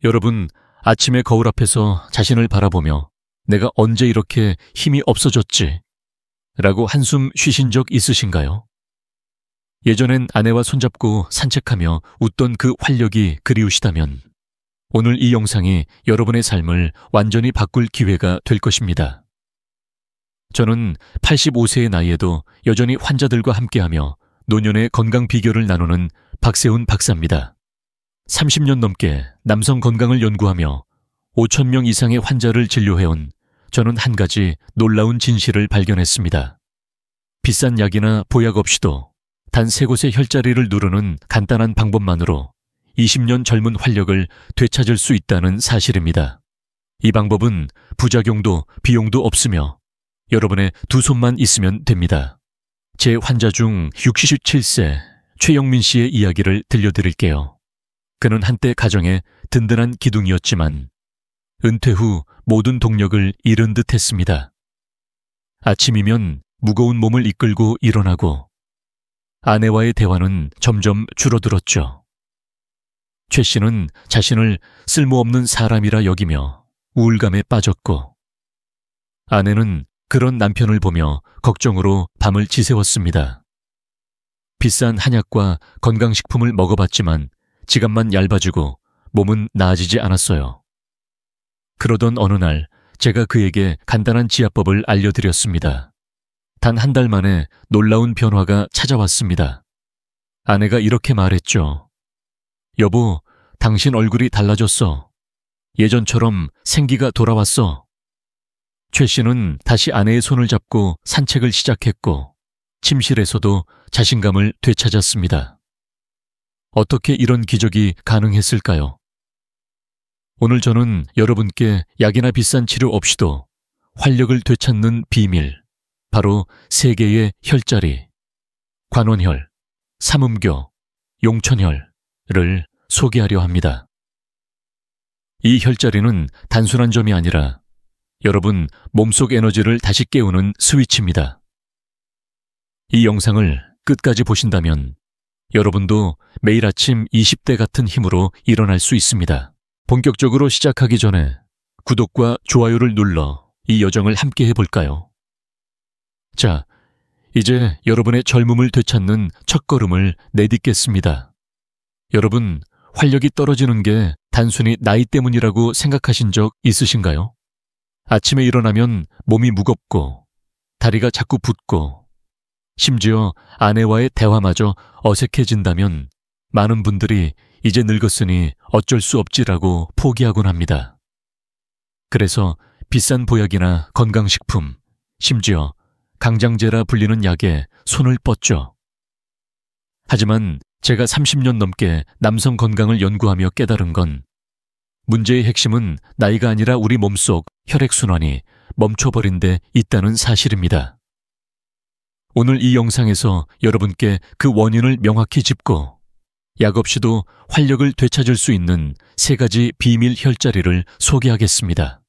여러분, 아침에 거울 앞에서 자신을 바라보며 내가 언제 이렇게 힘이 없어졌지? 라고 한숨 쉬신 적 있으신가요? 예전엔 아내와 손잡고 산책하며 웃던 그 활력이 그리우시다면 오늘 이 영상이 여러분의 삶을 완전히 바꿀 기회가 될 것입니다. 저는 85세의 나이에도 여전히 환자들과 함께하며 노년의 건강 비결을 나누는 박세훈 박사입니다. 30년 넘게 남성 건강을 연구하며 5,000명 이상의 환자를 진료해온 저는 한 가지 놀라운 진실을 발견했습니다. 비싼 약이나 보약 없이도 단 3곳의 혈자리를 누르는 간단한 방법만으로 20년 젊은 활력을 되찾을 수 있다는 사실입니다. 이 방법은 부작용도 비용도 없으며 여러분의 두 손만 있으면 됩니다. 제 환자 중 67세 최영민 씨의 이야기를 들려드릴게요. 그는 한때 가정의 든든한 기둥이었지만 은퇴 후 모든 동력을 잃은 듯 했습니다. 아침이면 무거운 몸을 이끌고 일어나고 아내와의 대화는 점점 줄어들었죠. 최 씨는 자신을 쓸모없는 사람이라 여기며 우울감에 빠졌고 아내는 그런 남편을 보며 걱정으로 밤을 지새웠습니다. 비싼 한약과 건강식품을 먹어봤지만 지갑만 얇아지고 몸은 나아지지 않았어요. 그러던 어느 날 제가 그에게 간단한 지압법을 알려드렸습니다. 단 한 달 만에 놀라운 변화가 찾아왔습니다. 아내가 이렇게 말했죠. 여보, 당신 얼굴이 달라졌어. 예전처럼 생기가 돌아왔어. 최 씨는 다시 아내의 손을 잡고 산책을 시작했고 침실에서도 자신감을 되찾았습니다. 어떻게 이런 기적이 가능했을까요? 오늘 저는 여러분께 약이나 비싼 치료 없이도 활력을 되찾는 비밀, 바로 3개의 혈자리, 관원혈, 삼음교, 용천혈을 소개하려 합니다. 이 혈자리는 단순한 점이 아니라 여러분 몸속 에너지를 다시 깨우는 스위치입니다. 이 영상을 끝까지 보신다면 여러분도 매일 아침 20대 같은 힘으로 일어날 수 있습니다. 본격적으로 시작하기 전에 구독과 좋아요를 눌러 이 여정을 함께 해볼까요? 자, 이제 여러분의 젊음을 되찾는 첫걸음을 내딛겠습니다. 여러분, 활력이 떨어지는 게 단순히 나이 때문이라고 생각하신 적 있으신가요? 아침에 일어나면 몸이 무겁고 다리가 자꾸 붓고 심지어 아내와의 대화마저 어색해진다면 많은 분들이 이제 늙었으니 어쩔 수 없지라고 포기하곤 합니다. 그래서 비싼 보약이나 건강식품, 심지어 강장제라 불리는 약에 손을 뻗죠. 하지만 제가 30년 넘게 남성 건강을 연구하며 깨달은 건 문제의 핵심은 나이가 아니라 우리 몸속 혈액순환이 멈춰버린 데 있다는 사실입니다. 오늘 이 영상에서 여러분께 그 원인을 명확히 짚고 약 없이도 활력을 되찾을 수 있는 3가지 비밀 혈자리를 소개하겠습니다.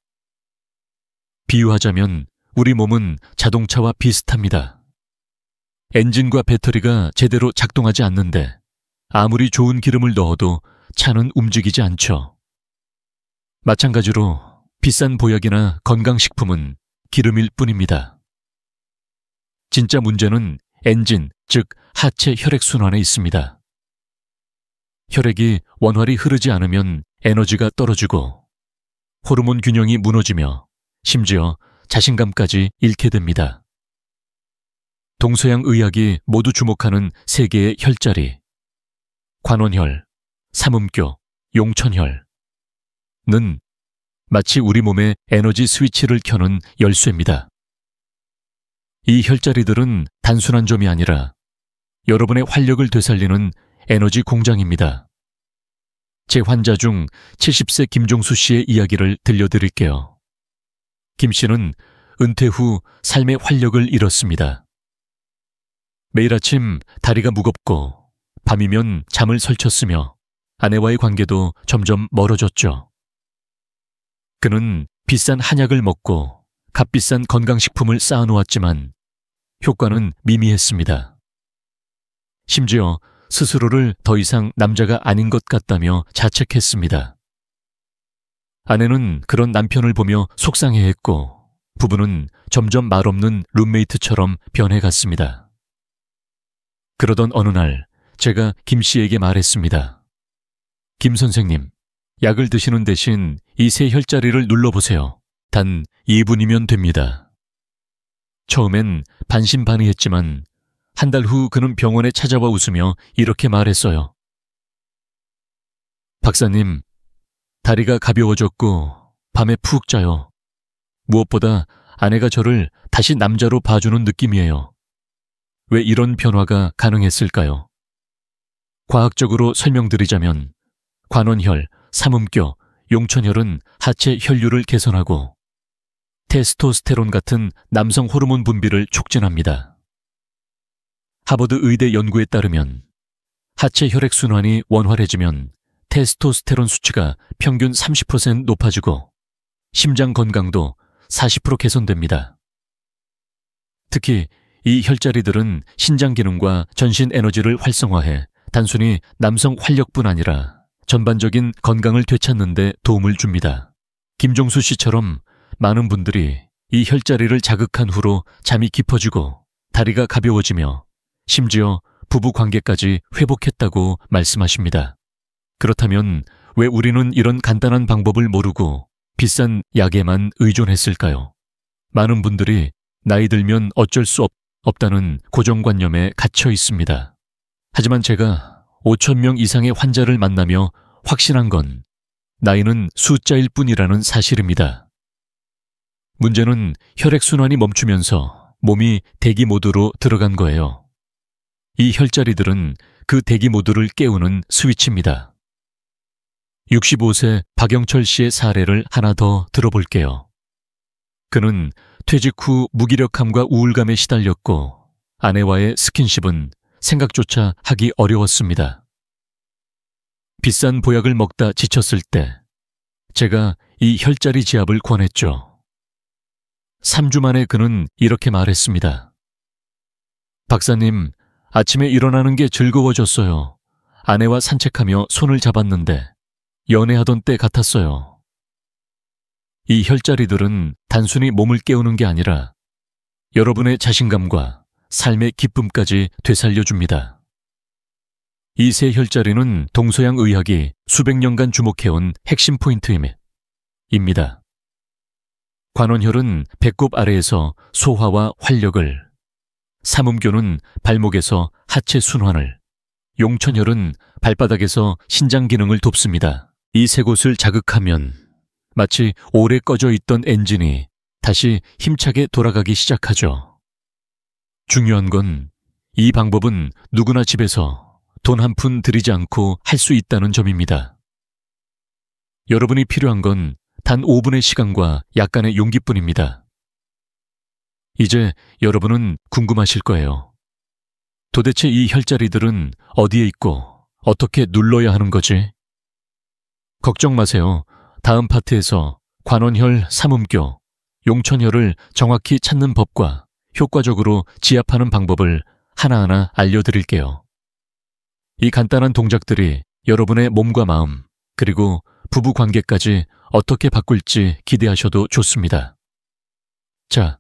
비유하자면 우리 몸은 자동차와 비슷합니다. 엔진과 배터리가 제대로 작동하지 않는데 아무리 좋은 기름을 넣어도 차는 움직이지 않죠. 마찬가지로 비싼 보약이나 건강식품은 기름일 뿐입니다. 진짜 문제는 엔진, 즉 하체 혈액순환에 있습니다. 혈액이 원활히 흐르지 않으면 에너지가 떨어지고 호르몬 균형이 무너지며 심지어 자신감까지 잃게 됩니다. 동서양 의학이 모두 주목하는 3개의 혈자리, 관원혈, 삼음교, 용천혈은 마치 우리 몸의 에너지 스위치를 켜는 열쇠입니다. 이 혈자리들은 단순한 점이 아니라 여러분의 활력을 되살리는 에너지 공장입니다. 제 환자 중 70세 김종수 씨의 이야기를 들려드릴게요. 김 씨는 은퇴 후 삶의 활력을 잃었습니다. 매일 아침 다리가 무겁고 밤이면 잠을 설쳤으며 아내와의 관계도 점점 멀어졌죠. 그는 비싼 한약을 먹고 값비싼 건강식품을 쌓아놓았지만 효과는 미미했습니다. 심지어 스스로를 더 이상 남자가 아닌 것 같다며 자책했습니다. 아내는 그런 남편을 보며 속상해했고 부부는 점점 말없는 룸메이트처럼 변해갔습니다. 그러던 어느 날 제가 김 씨에게 말했습니다. 김 선생님, 약을 드시는 대신 이 세 혈자리를 눌러보세요. 단 2분이면 됩니다. 처음엔 반신반의했지만 한 달 후 그는 병원에 찾아와 웃으며 이렇게 말했어요. 박사님, 다리가 가벼워졌고 밤에 푹 자요. 무엇보다 아내가 저를 다시 남자로 봐주는 느낌이에요. 왜 이런 변화가 가능했을까요? 과학적으로 설명드리자면 관원혈, 삼음교, 용천혈은 하체 혈류를 개선하고 테스토스테론 같은 남성 호르몬 분비를 촉진합니다. 하버드 의대 연구에 따르면 하체 혈액순환이 원활해지면 테스토스테론 수치가 평균 30% 높아지고 심장 건강도 40% 개선됩니다. 특히 이 혈자리들은 신장 기능과 전신 에너지를 활성화해 단순히 남성 활력뿐 아니라 전반적인 건강을 되찾는 데 도움을 줍니다. 김종수 씨처럼 많은 분들이 이 혈자리를 자극한 후로 잠이 깊어지고 다리가 가벼워지며 심지어 부부 관계까지 회복했다고 말씀하십니다. 그렇다면 왜 우리는 이런 간단한 방법을 모르고 비싼 약에만 의존했을까요? 많은 분들이 나이 들면 어쩔 수 없다는 고정관념에 갇혀 있습니다. 하지만 제가 5,000명 이상의 환자를 만나며 확신한 건 나이는 숫자일 뿐이라는 사실입니다. 문제는 혈액순환이 멈추면서 몸이 대기 모드로 들어간 거예요. 이 혈자리들은 그 대기 모드를 깨우는 스위치입니다. 65세 박영철 씨의 사례를 하나 더 들어볼게요. 그는 퇴직 후 무기력함과 우울감에 시달렸고 아내와의 스킨십은 생각조차 하기 어려웠습니다. 비싼 보약을 먹다 지쳤을 때 제가 이 혈자리 지압을 권했죠. 3주 만에 그는 이렇게 말했습니다. 박사님, 아침에 일어나는 게 즐거워졌어요. 아내와 산책하며 손을 잡았는데 연애하던 때 같았어요. 이 혈자리들은 단순히 몸을 깨우는 게 아니라 여러분의 자신감과 삶의 기쁨까지 되살려줍니다. 이 세 혈자리는 동서양 의학이 수백 년간 주목해온 핵심 포인트입니다. 관원혈은 배꼽 아래에서 소화와 활력을, 삼음교는 발목에서 하체 순환을, 용천혈은 발바닥에서 신장 기능을 돕습니다. 이 세 곳을 자극하면 마치 오래 꺼져 있던 엔진이 다시 힘차게 돌아가기 시작하죠. 중요한 건 이 방법은 누구나 집에서 돈 한 푼 들이지 않고 할 수 있다는 점입니다. 여러분이 필요한 건 단 5분의 시간과 약간의 용기뿐입니다. 이제 여러분은 궁금하실 거예요. 도대체 이 혈자리들은 어디에 있고 어떻게 눌러야 하는 거지? 걱정 마세요. 다음 파트에서 관원혈, 삼음교, 용천혈을 정확히 찾는 법과 효과적으로 지압하는 방법을 하나하나 알려드릴게요. 이 간단한 동작들이 여러분의 몸과 마음, 그리고 부부 관계까지 어떻게 바꿀지 기대하셔도 좋습니다. 자,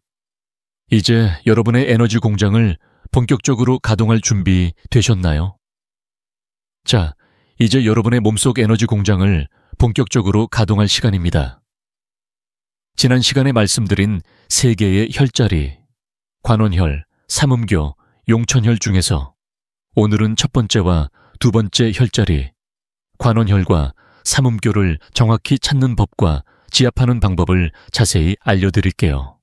이제 여러분의 에너지 공장을 본격적으로 가동할 준비 되셨나요? 자, 이제 여러분의 몸속 에너지 공장을 본격적으로 가동할 시간입니다. 지난 시간에 말씀드린 3개의 혈자리, 관원혈, 삼음교, 용천혈 중에서 오늘은 첫 번째와 두 번째 혈자리, 관원혈과 삼음교를 정확히 찾는 법과 지압하는 방법을 자세히 알려드릴게요.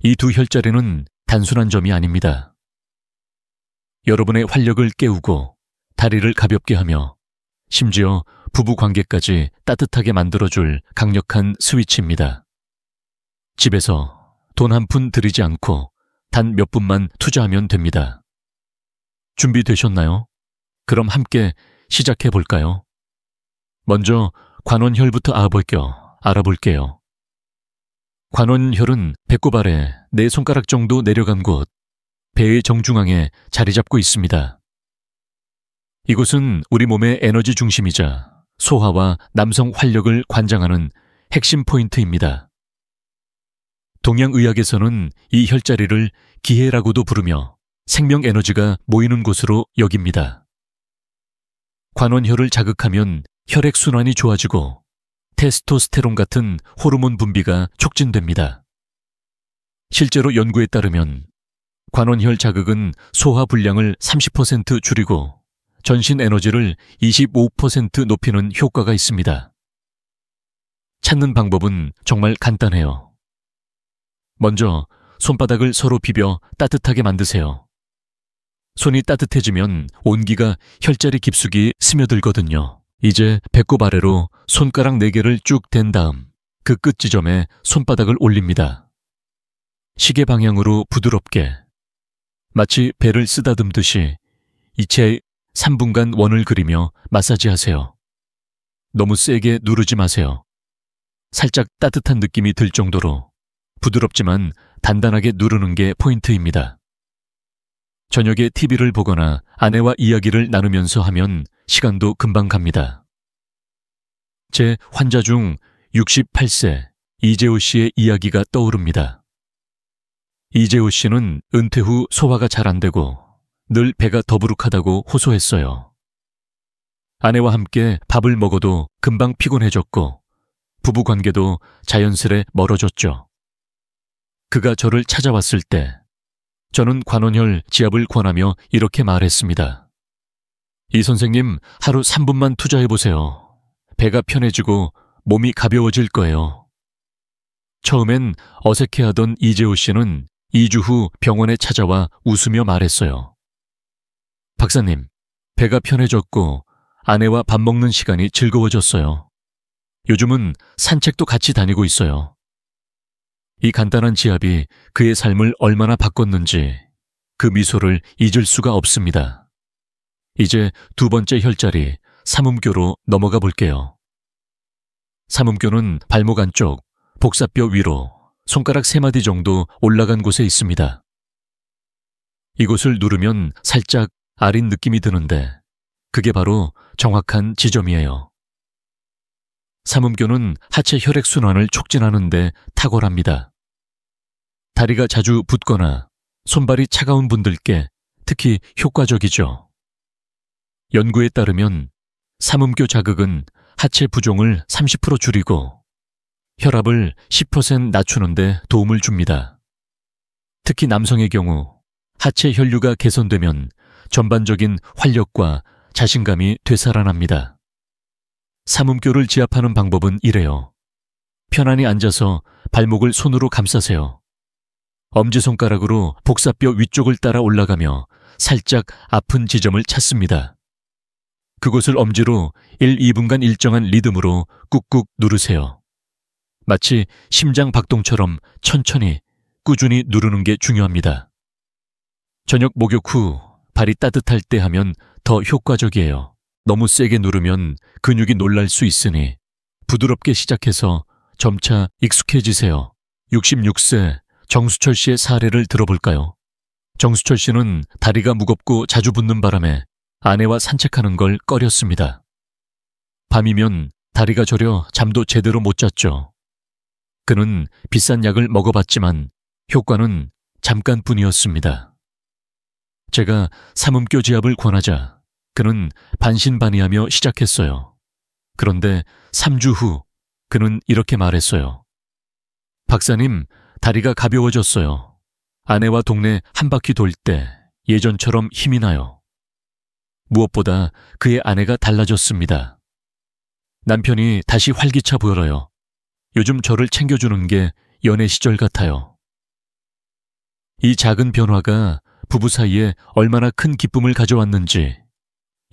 이 두 혈자리는 단순한 점이 아닙니다. 여러분의 활력을 깨우고 다리를 가볍게 하며 심지어 부부 관계까지 따뜻하게 만들어줄 강력한 스위치입니다. 집에서 돈 한 푼 들이지 않고 단 몇 분만 투자하면 됩니다. 준비되셨나요? 그럼 함께 시작해 볼까요? 먼저 관원혈부터 알아볼게요. 관원혈은 배꼽 아래 4손가락 정도 내려간 곳, 배의 정중앙에 자리 잡고 있습니다. 이곳은 우리 몸의 에너지 중심이자 소화와 남성 활력을 관장하는 핵심 포인트입니다. 동양의학에서는 이 혈자리를 기해라고도 부르며 생명 에너지가 모이는 곳으로 여깁니다. 관원혈을 자극하면 혈액순환이 좋아지고 테스토스테론 같은 호르몬 분비가 촉진됩니다. 실제로 연구에 따르면 관원혈 자극은 소화 불량을 30% 줄이고 전신 에너지를 25% 높이는 효과가 있습니다. 찾는 방법은 정말 간단해요. 먼저 손바닥을 서로 비벼 따뜻하게 만드세요. 손이 따뜻해지면 온기가 혈자리 깊숙이 스며들거든요. 이제 배꼽 아래로 손가락 4개를 쭉 댄 다음 그 끝 지점에 손바닥을 올립니다. 시계 방향으로 부드럽게 마치 배를 쓰다듬듯이 이체에 3분간 원을 그리며 마사지하세요. 너무 세게 누르지 마세요. 살짝 따뜻한 느낌이 들 정도로 부드럽지만 단단하게 누르는 게 포인트입니다. 저녁에 TV를 보거나 아내와 이야기를 나누면서 하면 시간도 금방 갑니다. 제 환자 중 68세 이재호 씨의 이야기가 떠오릅니다. 이재호 씨는 은퇴 후 소화가 잘 안 되고 늘 배가 더부룩하다고 호소했어요. 아내와 함께 밥을 먹어도 금방 피곤해졌고 부부 관계도 자연스레 멀어졌죠. 그가 저를 찾아왔을 때 저는 관원혈 지압을 권하며 이렇게 말했습니다. 이 선생님, 하루 3분만 투자해보세요. 배가 편해지고 몸이 가벼워질 거예요. 처음엔 어색해하던 이재호 씨는 2주 후 병원에 찾아와 웃으며 말했어요. 박사님, 배가 편해졌고 아내와 밥 먹는 시간이 즐거워졌어요. 요즘은 산책도 같이 다니고 있어요. 이 간단한 지압이 그의 삶을 얼마나 바꿨는지 그 미소를 잊을 수가 없습니다. 이제 두 번째 혈자리, 삼음교로 넘어가 볼게요. 삼음교는 발목 안쪽, 복사뼈 위로 손가락 3마디 정도 올라간 곳에 있습니다. 이곳을 누르면 살짝 아린 느낌이 드는데 그게 바로 정확한 지점이에요. 삼음교는 하체 혈액순환을 촉진하는 데 탁월합니다. 다리가 자주 붓거나 손발이 차가운 분들께 특히 효과적이죠. 연구에 따르면 삼음교 자극은 하체 부종을 30% 줄이고 혈압을 10% 낮추는 데 도움을 줍니다. 특히 남성의 경우 하체 혈류가 개선되면 전반적인 활력과 자신감이 되살아납니다. 삼음교를 지압하는 방법은 이래요. 편안히 앉아서 발목을 손으로 감싸세요. 엄지손가락으로 복사뼈 위쪽을 따라 올라가며 살짝 아픈 지점을 찾습니다. 그곳을 엄지로 1, 2분간 일정한 리듬으로 꾹꾹 누르세요. 마치 심장 박동처럼 천천히 꾸준히 누르는 게 중요합니다. 저녁 목욕 후 발이 따뜻할 때 하면 더 효과적이에요. 너무 세게 누르면 근육이 놀랄 수 있으니 부드럽게 시작해서 점차 익숙해지세요. 66세 정수철 씨의 사례를 들어볼까요? 정수철 씨는 다리가 무겁고 자주 붓는 바람에 아내와 산책하는 걸 꺼렸습니다. 밤이면 다리가 저려 잠도 제대로 못 잤죠. 그는 비싼 약을 먹어봤지만 효과는 잠깐뿐이었습니다. 제가 삼음교 지압을 권하자 그는 반신반의하며 시작했어요. 그런데 3주 후 그는 이렇게 말했어요. 박사님, 다리가 가벼워졌어요. 아내와 동네 한 바퀴 돌 때 예전처럼 힘이 나요. 무엇보다 그의 아내가 달라졌습니다. 남편이 다시 활기차 보여요. 요즘 저를 챙겨주는 게 연애 시절 같아요. 이 작은 변화가 부부 사이에 얼마나 큰 기쁨을 가져왔는지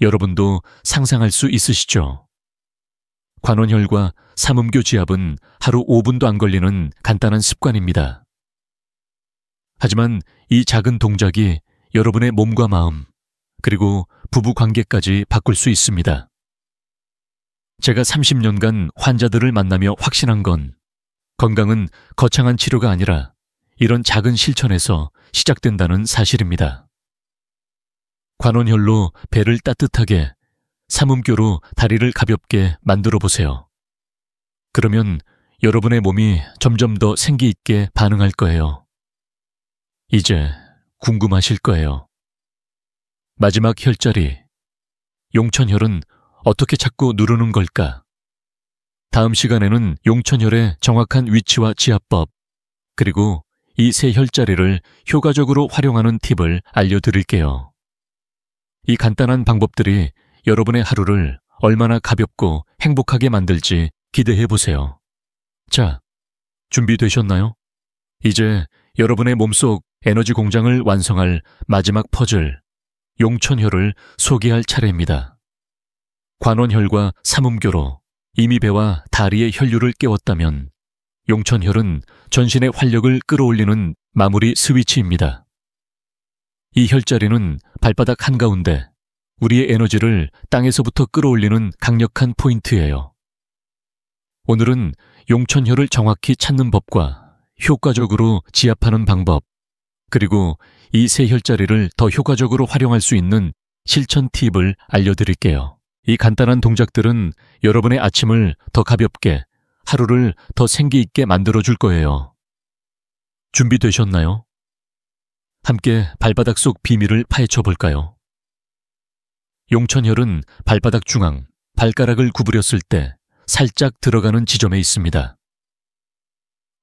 여러분도 상상할 수 있으시죠? 관원혈과 삼음교 지압은 하루 5분도 안 걸리는 간단한 습관입니다. 하지만 이 작은 동작이 여러분의 몸과 마음, 그리고 부부 관계까지 바꿀 수 있습니다. 제가 30년간 환자들을 만나며 확신한 건 건강은 거창한 치료가 아니라 이런 작은 실천에서 시작된다는 사실입니다. 관원혈로 배를 따뜻하게, 삼음교로 다리를 가볍게 만들어 보세요. 그러면 여러분의 몸이 점점 더 생기 있게 반응할 거예요. 이제 궁금하실 거예요. 마지막 혈자리, 용천혈은 어떻게 자꾸 누르는 걸까? 다음 시간에는 용천혈의 정확한 위치와 지압법, 그리고 이 세 혈자리를 효과적으로 활용하는 팁을 알려드릴게요. 이 간단한 방법들이 여러분의 하루를 얼마나 가볍고 행복하게 만들지 기대해 보세요. 자, 준비되셨나요? 이제 여러분의 몸속 에너지 공장을 완성할 마지막 퍼즐, 용천혈을 소개할 차례입니다. 관원혈과 삼음교로 이미 배와 다리의 혈류를 깨웠다면 용천혈은 전신의 활력을 끌어올리는 마무리 스위치입니다. 이 혈자리는 발바닥 한가운데 우리의 에너지를 땅에서부터 끌어올리는 강력한 포인트예요. 오늘은 용천혈을 정확히 찾는 법과 효과적으로 지압하는 방법, 그리고 이 세 혈자리를 더 효과적으로 활용할 수 있는 실천 팁을 알려드릴게요. 이 간단한 동작들은 여러분의 아침을 더 가볍게, 하루를 더 생기 있게 만들어줄 거예요. 준비되셨나요? 함께 발바닥 속 비밀을 파헤쳐 볼까요? 용천혈은 발바닥 중앙, 발가락을 구부렸을 때 살짝 들어가는 지점에 있습니다.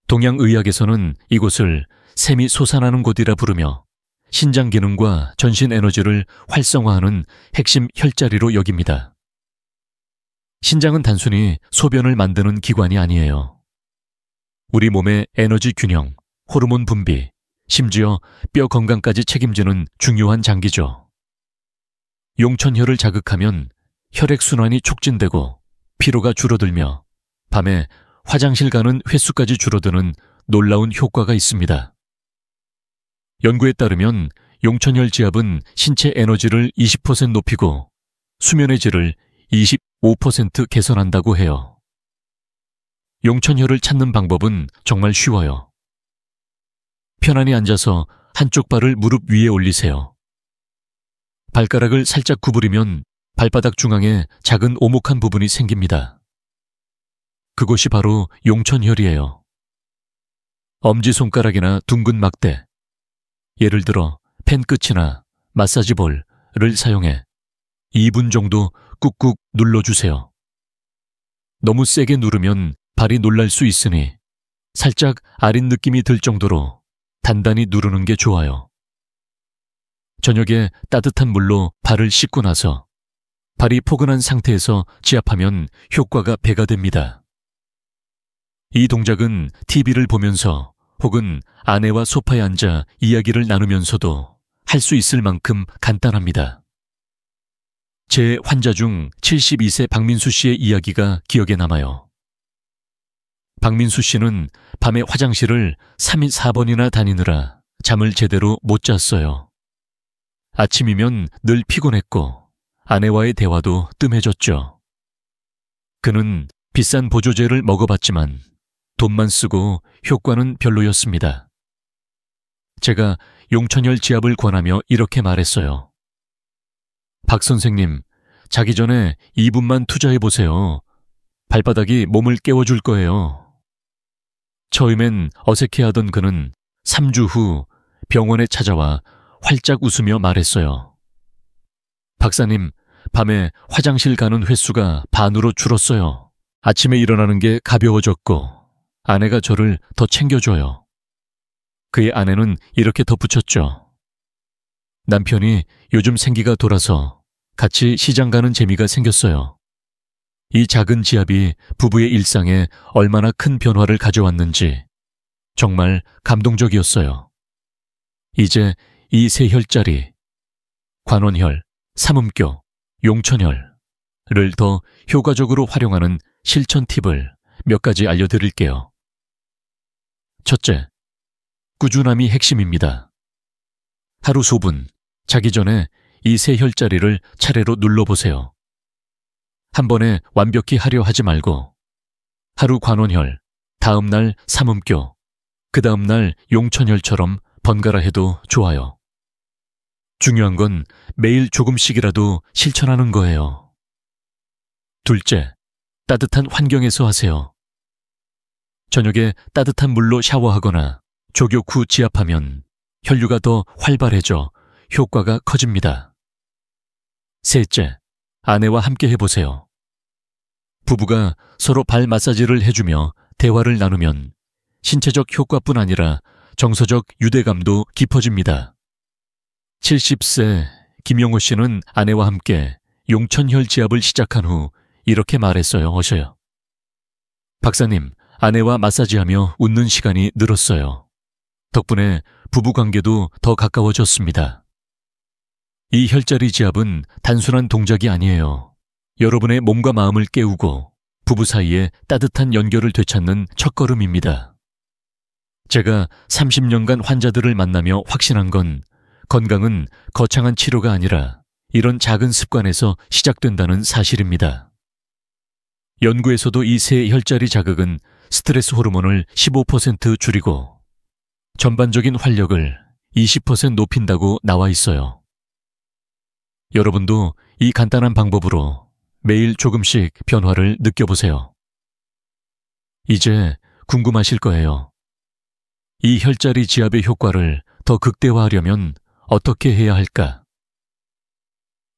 동양의학에서는 이곳을 샘이 솟아나는 곳이라 부르며 신장 기능과 전신 에너지를 활성화하는 핵심 혈자리로 여깁니다. 신장은 단순히 소변을 만드는 기관이 아니에요. 우리 몸의 에너지 균형, 호르몬 분비, 심지어 뼈 건강까지 책임지는 중요한 장기죠. 용천혈을 자극하면 혈액순환이 촉진되고 피로가 줄어들며 밤에 화장실 가는 횟수까지 줄어드는 놀라운 효과가 있습니다. 연구에 따르면 용천혈 지압은 신체 에너지를 20% 높이고 수면의 질을 25% 개선한다고 해요. 용천혈을 찾는 방법은 정말 쉬워요. 편안히 앉아서 한쪽 발을 무릎 위에 올리세요. 발가락을 살짝 구부리면 발바닥 중앙에 작은 오목한 부분이 생깁니다. 그곳이 바로 용천혈이에요. 엄지손가락이나 둥근 막대, 예를 들어 펜 끝이나 마사지볼을 사용해 2분 정도 꾹꾹 눌러주세요. 너무 세게 누르면 발이 놀랄 수 있으니 살짝 아린 느낌이 들 정도로 단단히 누르는 게 좋아요. 저녁에 따뜻한 물로 발을 씻고 나서 발이 포근한 상태에서 지압하면 효과가 배가 됩니다. 이 동작은 TV를 보면서 혹은 아내와 소파에 앉아 이야기를 나누면서도 할 수 있을 만큼 간단합니다. 제 환자 중 72세 박민수 씨의 이야기가 기억에 남아요. 박민수 씨는 밤에 화장실을 3일 4번이나 다니느라 잠을 제대로 못 잤어요. 아침이면 늘 피곤했고 아내와의 대화도 뜸해졌죠. 그는 비싼 보조제를 먹어봤지만 돈만 쓰고 효과는 별로였습니다. 제가 용천혈 지압을 권하며 이렇게 말했어요. 박 선생님, 자기 전에 2분만 투자해보세요. 발바닥이 몸을 깨워줄 거예요. 처음엔 어색해하던 그는 3주 후 병원에 찾아와 활짝 웃으며 말했어요. 박사님, 밤에 화장실 가는 횟수가 반으로 줄었어요. 아침에 일어나는 게 가벼워졌고 아내가 저를 더 챙겨줘요. 그의 아내는 이렇게 덧붙였죠. 남편이 요즘 생기가 돌아서 같이 시장 가는 재미가 생겼어요. 이 작은 지압이 부부의 일상에 얼마나 큰 변화를 가져왔는지 정말 감동적이었어요. 이제 이 세 혈자리, 관원혈, 삼음교, 용천혈을 더 효과적으로 활용하는 실천 팁을 몇 가지 알려드릴게요. 첫째, 꾸준함이 핵심입니다. 하루 소분, 자기 전에 이 세 혈자리를 차례로 눌러보세요. 한 번에 완벽히 하려 하지 말고 하루 관원혈, 다음 날 삼음교, 그 다음 날 용천혈처럼 번갈아 해도 좋아요. 중요한 건 매일 조금씩이라도 실천하는 거예요. 둘째, 따뜻한 환경에서 하세요. 저녁에 따뜻한 물로 샤워하거나 족욕 후 지압하면 혈류가 더 활발해져 효과가 커집니다. 셋째, 아내와 함께 해보세요. 부부가 서로 발 마사지를 해주며 대화를 나누면 신체적 효과뿐 아니라 정서적 유대감도 깊어집니다. 70세 김용호 씨는 아내와 함께 용천혈 지압을 시작한 후 이렇게 말했어요. 어셔요. 박사님, 아내와 마사지하며 웃는 시간이 늘었어요. 덕분에 부부관계도 더 가까워졌습니다. 이 혈자리 지압은 단순한 동작이 아니에요. 여러분의 몸과 마음을 깨우고 부부 사이에 따뜻한 연결을 되찾는 첫걸음입니다. 제가 30년간 환자들을 만나며 확신한 건 건강은 거창한 치료가 아니라 이런 작은 습관에서 시작된다는 사실입니다. 연구에서도 이 세 혈자리 자극은 스트레스 호르몬을 15% 줄이고 전반적인 활력을 20% 높인다고 나와 있어요. 여러분도 이 간단한 방법으로 매일 조금씩 변화를 느껴보세요. 이제 궁금하실 거예요. 이 혈자리 지압의 효과를 더 극대화하려면 어떻게 해야 할까?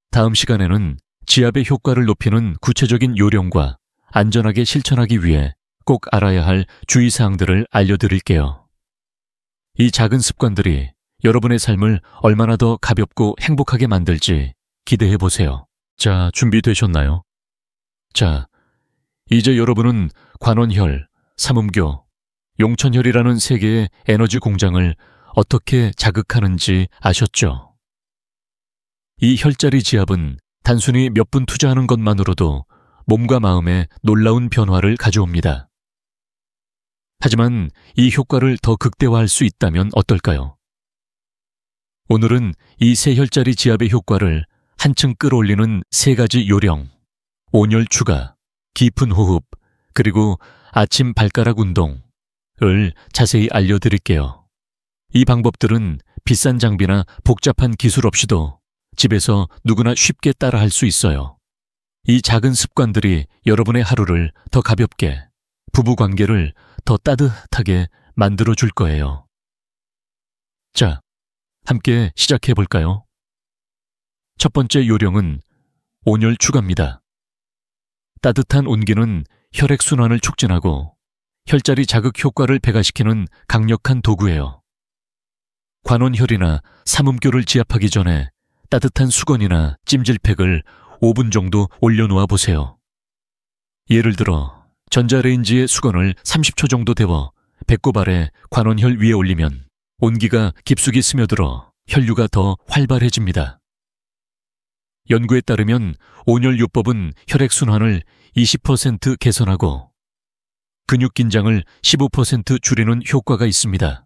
다음 시간에는 지압의 효과를 높이는 구체적인 요령과 안전하게 실천하기 위해 꼭 알아야 할 주의사항들을 알려드릴게요. 이 작은 습관들이 여러분의 삶을 얼마나 더 가볍고 행복하게 만들지 기대해보세요. 자, 준비되셨나요? 자, 이제 여러분은 관원혈, 삼음교, 용천혈이라는 세 개의 에너지 공장을 어떻게 자극하는지 아셨죠? 이 혈자리 지압은 단순히 몇 분 투자하는 것만으로도 몸과 마음에 놀라운 변화를 가져옵니다. 하지만 이 효과를 더 극대화할 수 있다면 어떨까요? 오늘은 이 세 혈자리 지압의 효과를 한층 끌어올리는 세 가지 요령, 온열 추가, 깊은 호흡, 그리고 아침 발가락 운동을 자세히 알려드릴게요. 이 방법들은 비싼 장비나 복잡한 기술 없이도 집에서 누구나 쉽게 따라할 수 있어요. 이 작은 습관들이 여러분의 하루를 더 가볍게, 부부 관계를 더 따뜻하게 만들어 줄 거예요. 자, 함께 시작해 볼까요? 첫 번째 요령은 온열 추가입니다. 따뜻한 온기는 혈액순환을 촉진하고 혈자리 자극 효과를 배가시키는 강력한 도구예요. 관원혈이나 삼음교를 지압하기 전에 따뜻한 수건이나 찜질팩을 5분 정도 올려놓아 보세요. 예를 들어 전자레인지에 수건을 30초 정도 데워 배꼽 아래 관원혈 위에 올리면 온기가 깊숙이 스며들어 혈류가 더 활발해집니다. 연구에 따르면 온열요법은 혈액순환을 20% 개선하고 근육 긴장을 15% 줄이는 효과가 있습니다.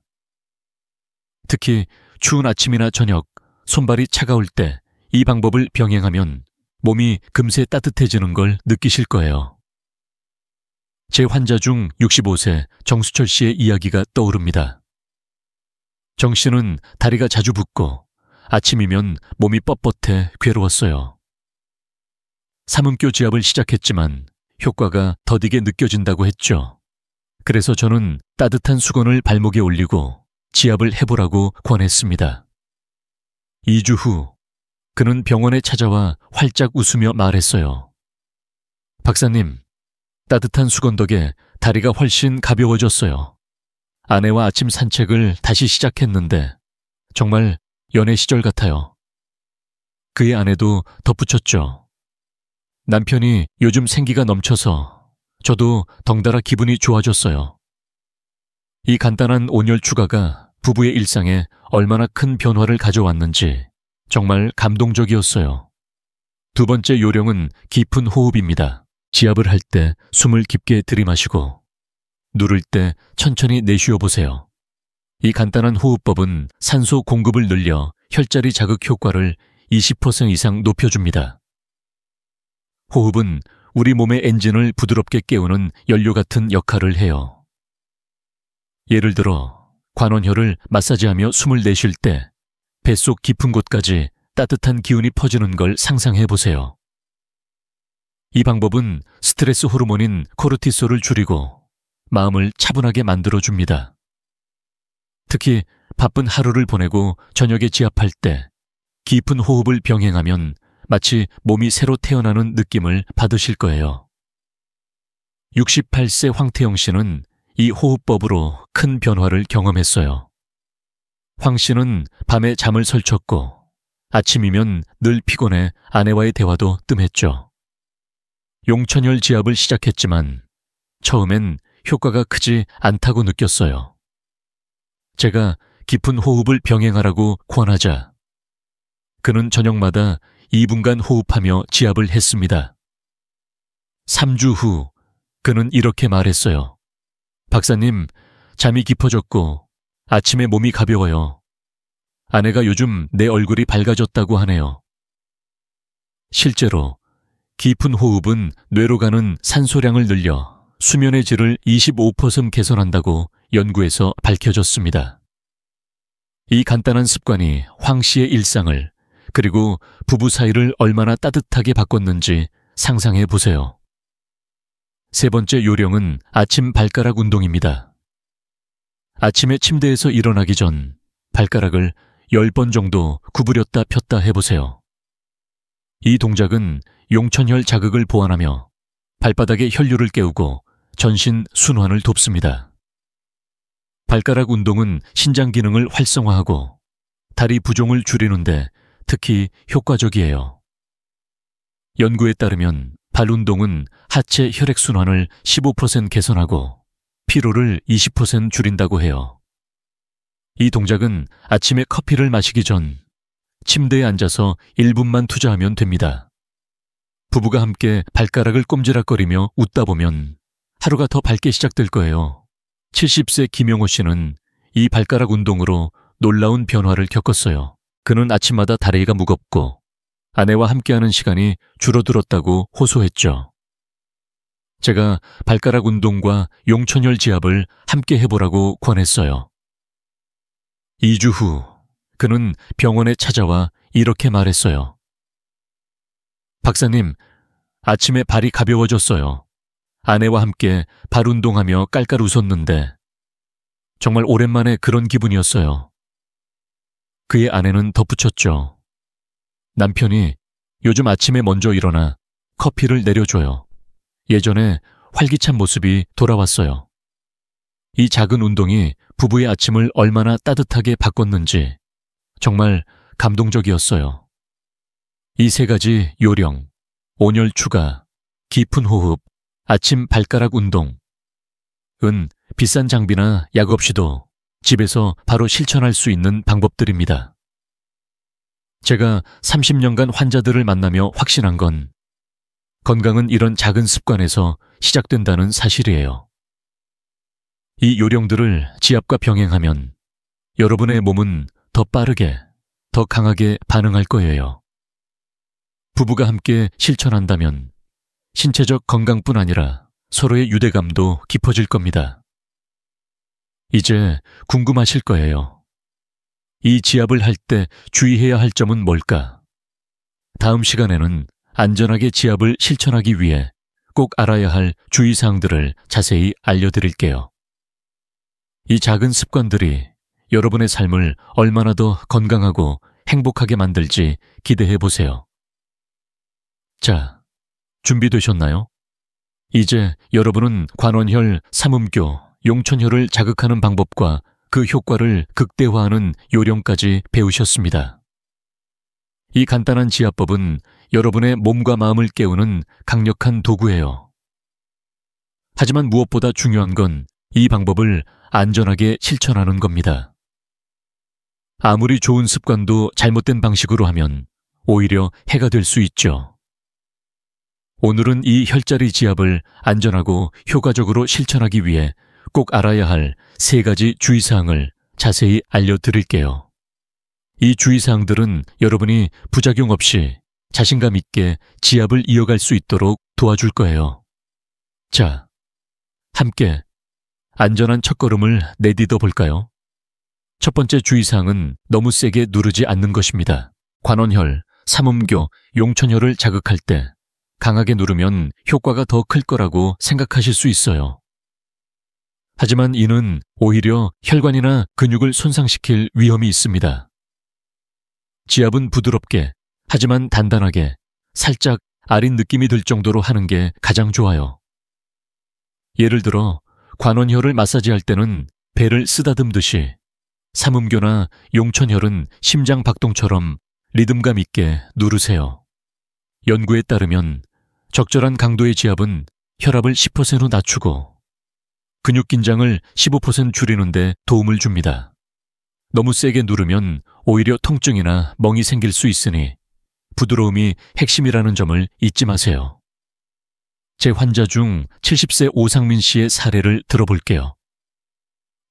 특히 추운 아침이나 저녁, 손발이 차가울 때 이 방법을 병행하면 몸이 금세 따뜻해지는 걸 느끼실 거예요. 제 환자 중 65세 정수철 씨의 이야기가 떠오릅니다. 정 씨는 다리가 자주 붓고 아침이면 몸이 뻣뻣해 괴로웠어요. 삼음교 지압을 시작했지만 효과가 더디게 느껴진다고 했죠. 그래서 저는 따뜻한 수건을 발목에 올리고 지압을 해보라고 권했습니다. 2주 후 그는 병원에 찾아와 활짝 웃으며 말했어요. 박사님, 따뜻한 수건 덕에 다리가 훨씬 가벼워졌어요. 아내와 아침 산책을 다시 시작했는데 정말 연애 시절 같아요. 그의 아내도 덧붙였죠. 남편이 요즘 생기가 넘쳐서 저도 덩달아 기분이 좋아졌어요. 이 간단한 온열 추가가 부부의 일상에 얼마나 큰 변화를 가져왔는지 정말 감동적이었어요. 두 번째 요령은 깊은 호흡입니다. 지압을 할 때 숨을 깊게 들이마시고 누를 때 천천히 내쉬어 보세요. 이 간단한 호흡법은 산소 공급을 늘려 혈자리 자극 효과를 20% 이상 높여줍니다. 호흡은 우리 몸의 엔진을 부드럽게 깨우는 연료 같은 역할을 해요. 예를 들어 관원혈을 마사지하며 숨을 내쉴 때 뱃속 깊은 곳까지 따뜻한 기운이 퍼지는 걸 상상해 보세요. 이 방법은 스트레스 호르몬인 코르티솔을 줄이고 마음을 차분하게 만들어줍니다. 특히 바쁜 하루를 보내고 저녁에 지압할 때 깊은 호흡을 병행하면 마치 몸이 새로 태어나는 느낌을 받으실 거예요. 68세 황태영 씨는 이 호흡법으로 큰 변화를 경험했어요. 황 씨는 밤에 잠을 설쳤고 아침이면 늘 피곤해 아내와의 대화도 뜸했죠. 용천혈 지압을 시작했지만 처음엔 효과가 크지 않다고 느꼈어요. 제가 깊은 호흡을 병행하라고 권하자 그는 저녁마다 2분간 호흡하며 지압을 했습니다. 3주 후 그는 이렇게 말했어요. 박사님, 잠이 깊어졌고 아침에 몸이 가벼워요. 아내가 요즘 내 얼굴이 밝아졌다고 하네요. 실제로 깊은 호흡은 뇌로 가는 산소량을 늘려 수면의 질을 25% 개선한다고 연구에서 밝혀졌습니다. 이 간단한 습관이 황 씨의 일상을 그리고 부부 사이를 얼마나 따뜻하게 바꿨는지 상상해 보세요. 세 번째 요령은 아침 발가락 운동입니다. 아침에 침대에서 일어나기 전 발가락을 10번 정도 구부렸다 폈다 해보세요. 이 동작은 용천혈 자극을 보완하며 발바닥의 혈류를 깨우고 전신 순환을 돕습니다. 발가락 운동은 신장 기능을 활성화하고 다리 부종을 줄이는데 특히 효과적이에요. 연구에 따르면 발 운동은 하체 혈액순환을 15% 개선하고 피로를 20% 줄인다고 해요. 이 동작은 아침에 커피를 마시기 전 침대에 앉아서 1분만 투자하면 됩니다. 부부가 함께 발가락을 꼼지락거리며 웃다 보면 하루가 더 밝게 시작될 거예요. 70세 김영호 씨는 이 발가락 운동으로 놀라운 변화를 겪었어요. 그는 아침마다 다리가 무겁고 아내와 함께하는 시간이 줄어들었다고 호소했죠. 제가 발가락 운동과 용천혈 지압을 함께 해보라고 권했어요. 2주 후 그는 병원에 찾아와 이렇게 말했어요. 박사님, 아침에 발이 가벼워졌어요. 아내와 함께 발 운동하며 깔깔 웃었는데 정말 오랜만에 그런 기분이었어요. 그의 아내는 덧붙였죠. 남편이 요즘 아침에 먼저 일어나 커피를 내려줘요. 예전에 활기찬 모습이 돌아왔어요. 이 작은 운동이 부부의 아침을 얼마나 따뜻하게 바꿨는지 정말 감동적이었어요. 이 세 가지 요령, 온열 추가, 깊은 호흡, 아침 발가락 운동은 비싼 장비나 약 없이도 집에서 바로 실천할 수 있는 방법들입니다. 제가 30년간 환자들을 만나며 확신한 건 건강은 이런 작은 습관에서 시작된다는 사실이에요. 이 요령들을 지압과 병행하면 여러분의 몸은 더 빠르게, 더 강하게 반응할 거예요. 부부가 함께 실천한다면 신체적 건강뿐 아니라 서로의 유대감도 깊어질 겁니다. 이제 궁금하실 거예요. 이 지압을 할 때 주의해야 할 점은 뭘까? 다음 시간에는 안전하게 지압을 실천하기 위해 꼭 알아야 할 주의사항들을 자세히 알려드릴게요. 이 작은 습관들이 여러분의 삶을 얼마나 더 건강하고 행복하게 만들지 기대해 보세요. 자, 준비되셨나요? 이제 여러분은 관원혈, 삼음교, 용천혈을 자극하는 방법과 그 효과를 극대화하는 요령까지 배우셨습니다. 이 간단한 지압법은 여러분의 몸과 마음을 깨우는 강력한 도구예요. 하지만 무엇보다 중요한 건 이 방법을 안전하게 실천하는 겁니다. 아무리 좋은 습관도 잘못된 방식으로 하면 오히려 해가 될 수 있죠. 오늘은 이 혈자리 지압을 안전하고 효과적으로 실천하기 위해 꼭 알아야 할 3가지 주의사항을 자세히 알려드릴게요. 이 주의사항들은 여러분이 부작용 없이 자신감 있게 지압을 이어갈 수 있도록 도와줄 거예요. 자, 함께 안전한 첫걸음을 내딛어 볼까요? 첫 번째 주의사항은 너무 세게 누르지 않는 것입니다. 관원혈, 삼음교, 용천혈을 자극할 때 강하게 누르면 효과가 더 클 거라고 생각하실 수 있어요. 하지만 이는 오히려 혈관이나 근육을 손상시킬 위험이 있습니다. 지압은 부드럽게, 하지만 단단하게, 살짝 아린 느낌이 들 정도로 하는 게 가장 좋아요. 예를 들어 관원혈을 마사지할 때는 배를 쓰다듬듯이 삼음교나 용천혈은 심장 박동처럼 리듬감 있게 누르세요. 연구에 따르면 적절한 강도의 지압은 혈압을 10% 낮추고 근육 긴장을 15% 줄이는 데 도움을 줍니다. 너무 세게 누르면 오히려 통증이나 멍이 생길 수 있으니 부드러움이 핵심이라는 점을 잊지 마세요. 제 환자 중 70세 오상민 씨의 사례를 들어볼게요.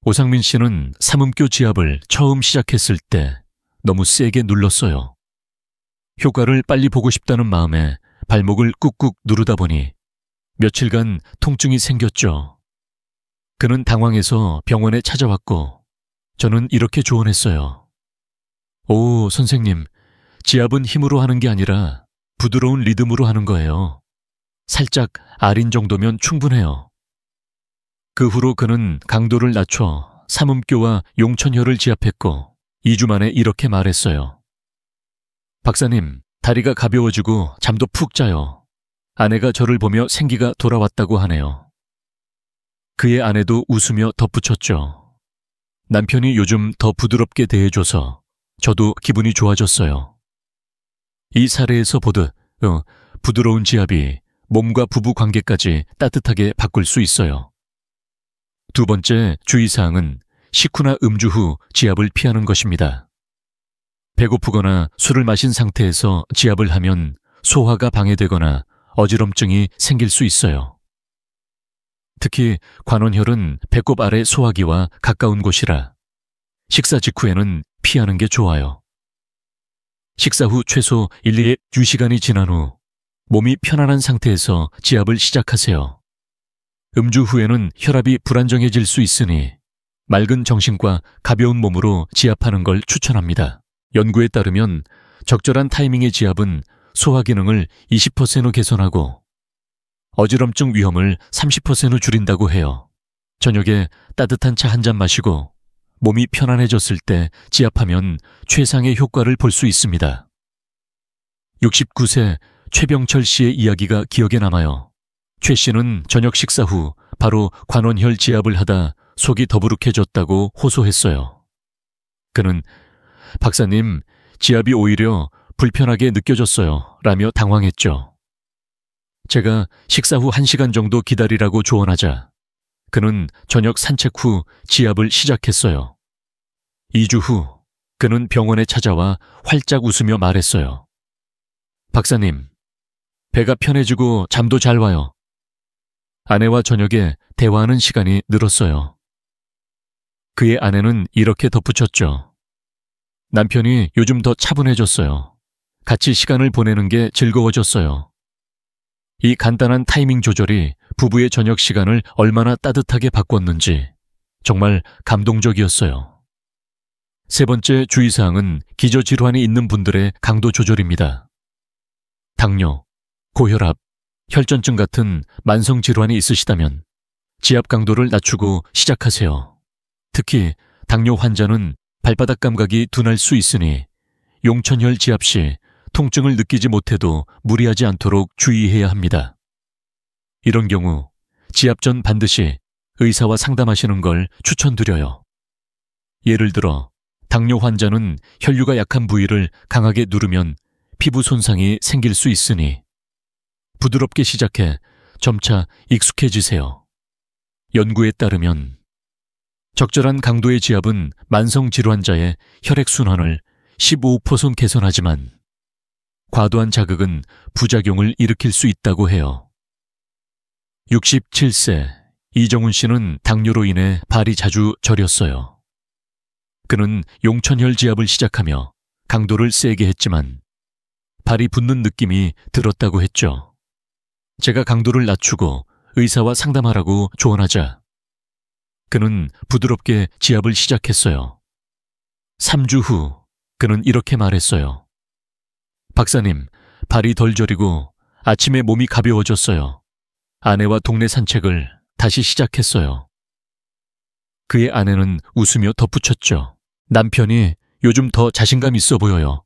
오상민 씨는 삼음교 지압을 처음 시작했을 때 너무 세게 눌렀어요. 효과를 빨리 보고 싶다는 마음에 발목을 꾹꾹 누르다 보니 며칠간 통증이 생겼죠. 그는 당황해서 병원에 찾아왔고 저는 이렇게 조언했어요. 오, 선생님, 지압은 힘으로 하는 게 아니라 부드러운 리듬으로 하는 거예요. 살짝 아린 정도면 충분해요. 그 후로 그는 강도를 낮춰 삼음교와 용천혈을 지압했고 2주 만에 이렇게 말했어요. 박사님, 다리가 가벼워지고 잠도 푹 자요. 아내가 저를 보며 생기가 돌아왔다고 하네요. 그의 아내도 웃으며 덧붙였죠. 남편이 요즘 더 부드럽게 대해줘서 저도 기분이 좋아졌어요. 이 사례에서 보듯 부드러운 지압이 몸과 부부 관계까지 따뜻하게 바꿀 수 있어요. 두 번째 주의사항은 식후나 음주 후 지압을 피하는 것입니다. 배고프거나 술을 마신 상태에서 지압을 하면 소화가 방해되거나 어지럼증이 생길 수 있어요. 특히 관원혈은 배꼽 아래 소화기와 가까운 곳이라 식사 직후에는 피하는 게 좋아요. 식사 후 최소 1-2시간이 지난 후 몸이 편안한 상태에서 지압을 시작하세요. 음주 후에는 혈압이 불안정해질 수 있으니 맑은 정신과 가벼운 몸으로 지압하는 걸 추천합니다. 연구에 따르면 적절한 타이밍의 지압은 소화 기능을 20% 개선하고 어지럼증 위험을 30% 줄인다고 해요. 저녁에 따뜻한 차 한 잔 마시고 몸이 편안해졌을 때 지압하면 최상의 효과를 볼 수 있습니다. 69세 최병철 씨의 이야기가 기억에 남아요. 최 씨는 저녁 식사 후 바로 관원혈 지압을 하다 속이 더부룩해졌다고 호소했어요. 그는 박사님, 지압이 오히려 불편하게 느껴졌어요 라며 당황했죠. 제가 식사 후 1시간 정도 기다리라고 조언하자 그는 저녁 산책 후 지압을 시작했어요. 2주 후 그는 병원에 찾아와 활짝 웃으며 말했어요. 박사님, 배가 편해지고 잠도 잘 와요. 아내와 저녁에 대화하는 시간이 늘었어요. 그의 아내는 이렇게 덧붙였죠. 남편이 요즘 더 차분해졌어요. 같이 시간을 보내는 게 즐거워졌어요. 이 간단한 타이밍 조절이 부부의 저녁 시간을 얼마나 따뜻하게 바꿨는지 정말 감동적이었어요. 세 번째 주의사항은 기저질환이 있는 분들의 강도 조절입니다. 당뇨, 고혈압, 혈전증 같은 만성 질환이 있으시다면 지압 강도를 낮추고 시작하세요. 특히 당뇨 환자는 발바닥 감각이 둔할 수 있으니 용천혈 지압 시 통증을 느끼지 못해도 무리하지 않도록 주의해야 합니다. 이런 경우 지압 전 반드시 의사와 상담하시는 걸 추천드려요. 예를 들어 당뇨 환자는 혈류가 약한 부위를 강하게 누르면 피부 손상이 생길 수 있으니 부드럽게 시작해 점차 익숙해지세요. 연구에 따르면 적절한 강도의 지압은 만성 질환자의 혈액순환을 15% 개선하지만 과도한 자극은 부작용을 일으킬 수 있다고 해요. 67세 이정훈 씨는 당뇨로 인해 발이 자주 저렸어요. 그는 용천혈 지압을 시작하며 강도를 세게 했지만 발이 붓는 느낌이 들었다고 했죠. 제가 강도를 낮추고 의사와 상담하라고 조언하자 그는 부드럽게 지압을 시작했어요. 3주 후 그는 이렇게 말했어요. 박사님, 발이 덜 저리고 아침에 몸이 가벼워졌어요. 아내와 동네 산책을 다시 시작했어요. 그의 아내는 웃으며 덧붙였죠. 남편이 요즘 더 자신감 있어 보여요.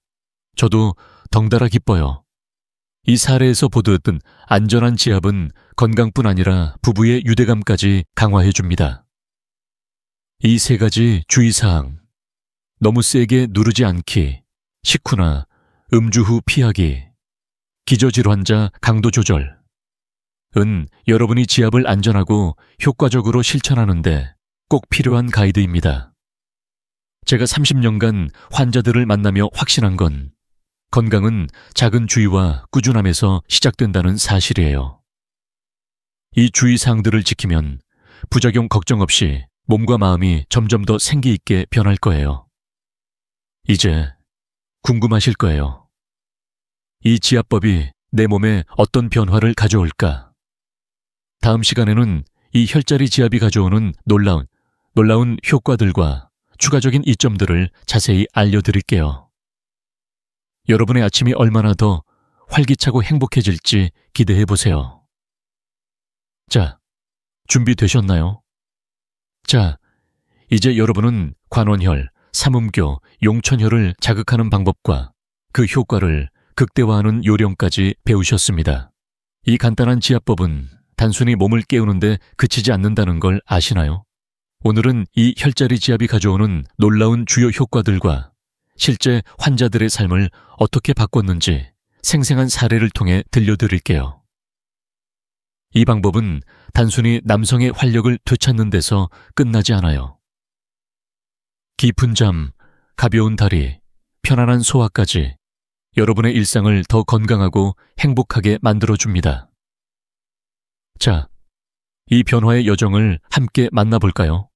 저도 덩달아 기뻐요. 이 사례에서 보듯 안전한 지압은 건강뿐 아니라 부부의 유대감까지 강화해줍니다. 이 세 가지 주의사항. 너무 세게 누르지 않기, 식후나 음주 후 피하기, 기저질환자 강도 조절. 여러분이 지압을 안전하고 효과적으로 실천하는데 꼭 필요한 가이드입니다. 제가 30년간 환자들을 만나며 확신한 건 건강은 작은 주의와 꾸준함에서 시작된다는 사실이에요. 이 주의사항들을 지키면 부작용 걱정 없이 몸과 마음이 점점 더 생기 있게 변할 거예요. 이제 궁금하실 거예요. 이 지압법이 내 몸에 어떤 변화를 가져올까? 다음 시간에는 이 혈자리 지압이 가져오는 놀라운 효과들과 추가적인 이점들을 자세히 알려드릴게요. 여러분의 아침이 얼마나 더 활기차고 행복해질지 기대해보세요. 자, 준비되셨나요? 자, 이제 여러분은 관원혈, 삼음교, 용천혈을 자극하는 방법과 그 효과를 극대화하는 요령까지 배우셨습니다. 이 간단한 지압법은 단순히 몸을 깨우는데 그치지 않는다는 걸 아시나요? 오늘은 이 혈자리 지압이 가져오는 놀라운 주요 효과들과 실제 환자들의 삶을 어떻게 바꿨는지 생생한 사례를 통해 들려드릴게요. 이 방법은 단순히 남성의 활력을 되찾는 데서 끝나지 않아요. 깊은 잠, 가벼운 다리, 편안한 소화까지 여러분의 일상을 더 건강하고 행복하게 만들어줍니다. 자, 이 변화의 여정을 함께 만나볼까요?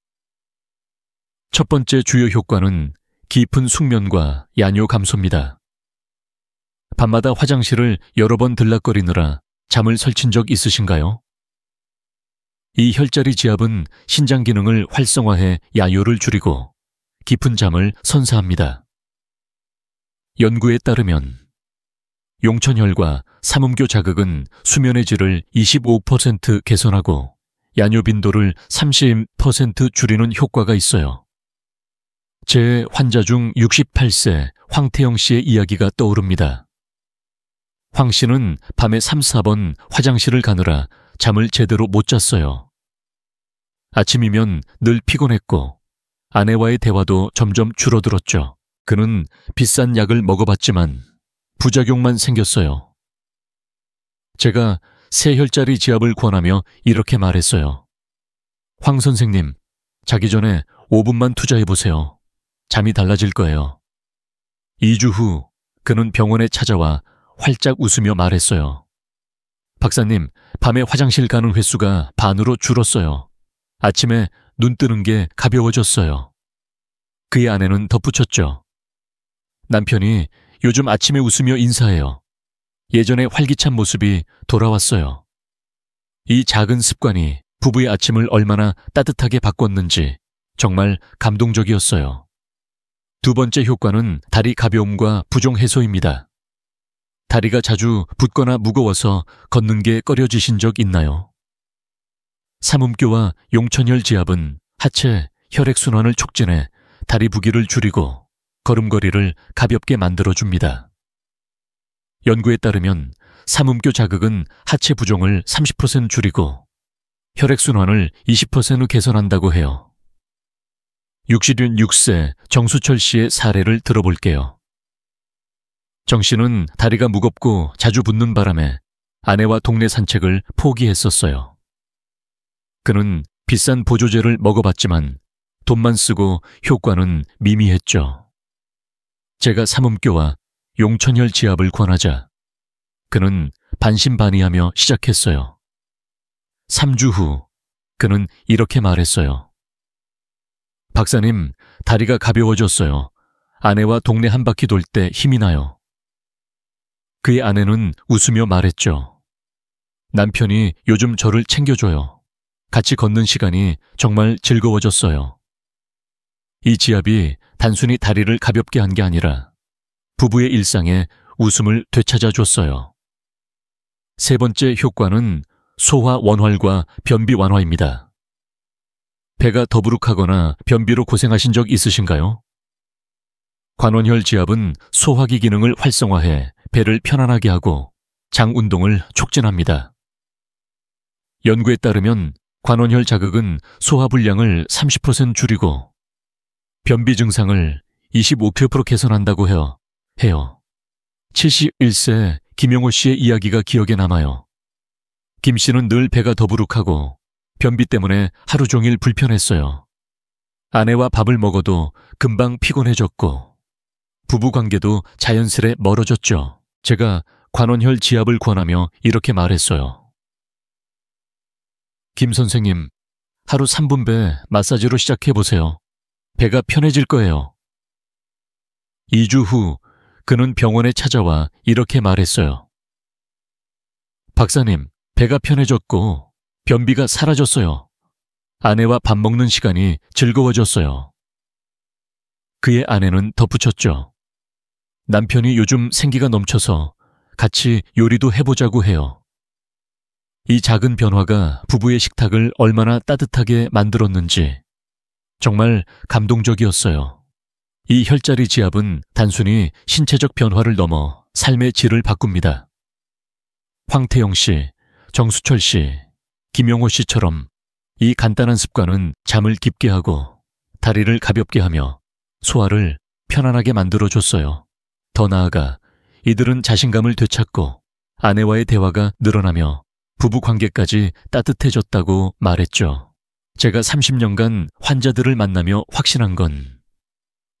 첫 번째 주요 효과는 깊은 숙면과 야뇨 감소입니다. 밤마다 화장실을 여러 번 들락거리느라 잠을 설친 적 있으신가요? 이 혈자리 지압은 신장 기능을 활성화해 야뇨를 줄이고 깊은 잠을 선사합니다. 연구에 따르면 용천혈과 삼음교 자극은 수면의 질을 25% 개선하고 야뇨 빈도를 30% 줄이는 효과가 있어요. 제 환자 중 68세 황태영 씨의 이야기가 떠오릅니다. 황 씨는 밤에 3, 4번 화장실을 가느라 잠을 제대로 못 잤어요. 아침이면 늘 피곤했고 아내와의 대화도 점점 줄어들었죠. 그는 비싼 약을 먹어봤지만 부작용만 생겼어요. 제가 세 혈자리 지압을 권하며 이렇게 말했어요. 황 선생님, 자기 전에 5분만 투자해보세요. 잠이 달라질 거예요. 2주 후 그는 병원에 찾아와 활짝 웃으며 말했어요. 박사님, 밤에 화장실 가는 횟수가 반으로 줄었어요. 아침에 눈 뜨는 게 가벼워졌어요. 그의 아내는 덧붙였죠. 남편이 요즘 아침에 웃으며 인사해요. 예전의 활기찬 모습이 돌아왔어요. 이 작은 습관이 부부의 아침을 얼마나 따뜻하게 바꿨는지 정말 감동적이었어요. 두 번째 효과는 다리 가벼움과 부종 해소입니다. 다리가 자주 붓거나 무거워서 걷는 게 꺼려지신 적 있나요? 삼음교와 용천혈 지압은 하체 혈액순환을 촉진해 다리 부기를 줄이고 걸음걸이를 가볍게 만들어줍니다. 연구에 따르면 삼음교 자극은 하체 부종을 30% 줄이고 혈액순환을 20% 개선한다고 해요. 66세 정수철 씨의 사례를 들어볼게요. 정 씨는 다리가 무겁고 자주 붓는 바람에 아내와 동네 산책을 포기했었어요. 그는 비싼 보조제를 먹어봤지만 돈만 쓰고 효과는 미미했죠. 제가 삼음교와 용천혈 지압을 권하자 그는 반신반의하며 시작했어요. 3주 후 그는 이렇게 말했어요. 박사님, 다리가 가벼워졌어요. 아내와 동네 한 바퀴 돌 때 힘이 나요. 그의 아내는 웃으며 말했죠. 남편이 요즘 저를 챙겨줘요. 같이 걷는 시간이 정말 즐거워졌어요. 이 지압이 단순히 다리를 가볍게 한 게 아니라 부부의 일상에 웃음을 되찾아 줬어요. 세 번째 효과는 소화 원활과 변비 완화입니다. 배가 더부룩하거나 변비로 고생하신 적 있으신가요? 관원혈 지압은 소화기 기능을 활성화해 배를 편안하게 하고 장 운동을 촉진합니다. 연구에 따르면 관원혈 자극은 소화 불량을 30% 줄이고 변비 증상을 25% 개선한다고 해요. 71세 김용호 씨의 이야기가 기억에 남아요. 김 씨는 늘 배가 더부룩하고 변비 때문에 하루 종일 불편했어요. 아내와 밥을 먹어도 금방 피곤해졌고 부부 관계도 자연스레 멀어졌죠. 제가 관원혈 지압을 권하며 이렇게 말했어요. 김 선생님, 하루 3분배 마사지로 시작해보세요. 배가 편해질 거예요. 2주 후 그는 병원에 찾아와 이렇게 말했어요. 박사님, 배가 편해졌고 변비가 사라졌어요. 아내와 밥 먹는 시간이 즐거워졌어요. 그의 아내는 덧붙였죠. 남편이 요즘 생기가 넘쳐서 같이 요리도 해보자고 해요. 이 작은 변화가 부부의 식탁을 얼마나 따뜻하게 만들었는지 정말 감동적이었어요. 이 혈자리 지압은 단순히 신체적 변화를 넘어 삶의 질을 바꿉니다. 황태영 씨, 정수철 씨, 김용호 씨처럼 이 간단한 습관은 잠을 깊게 하고 다리를 가볍게 하며 소화를 편안하게 만들어줬어요. 더 나아가 이들은 자신감을 되찾고 아내와의 대화가 늘어나며 부부 관계까지 따뜻해졌다고 말했죠. 제가 30년간 환자들을 만나며 확신한 건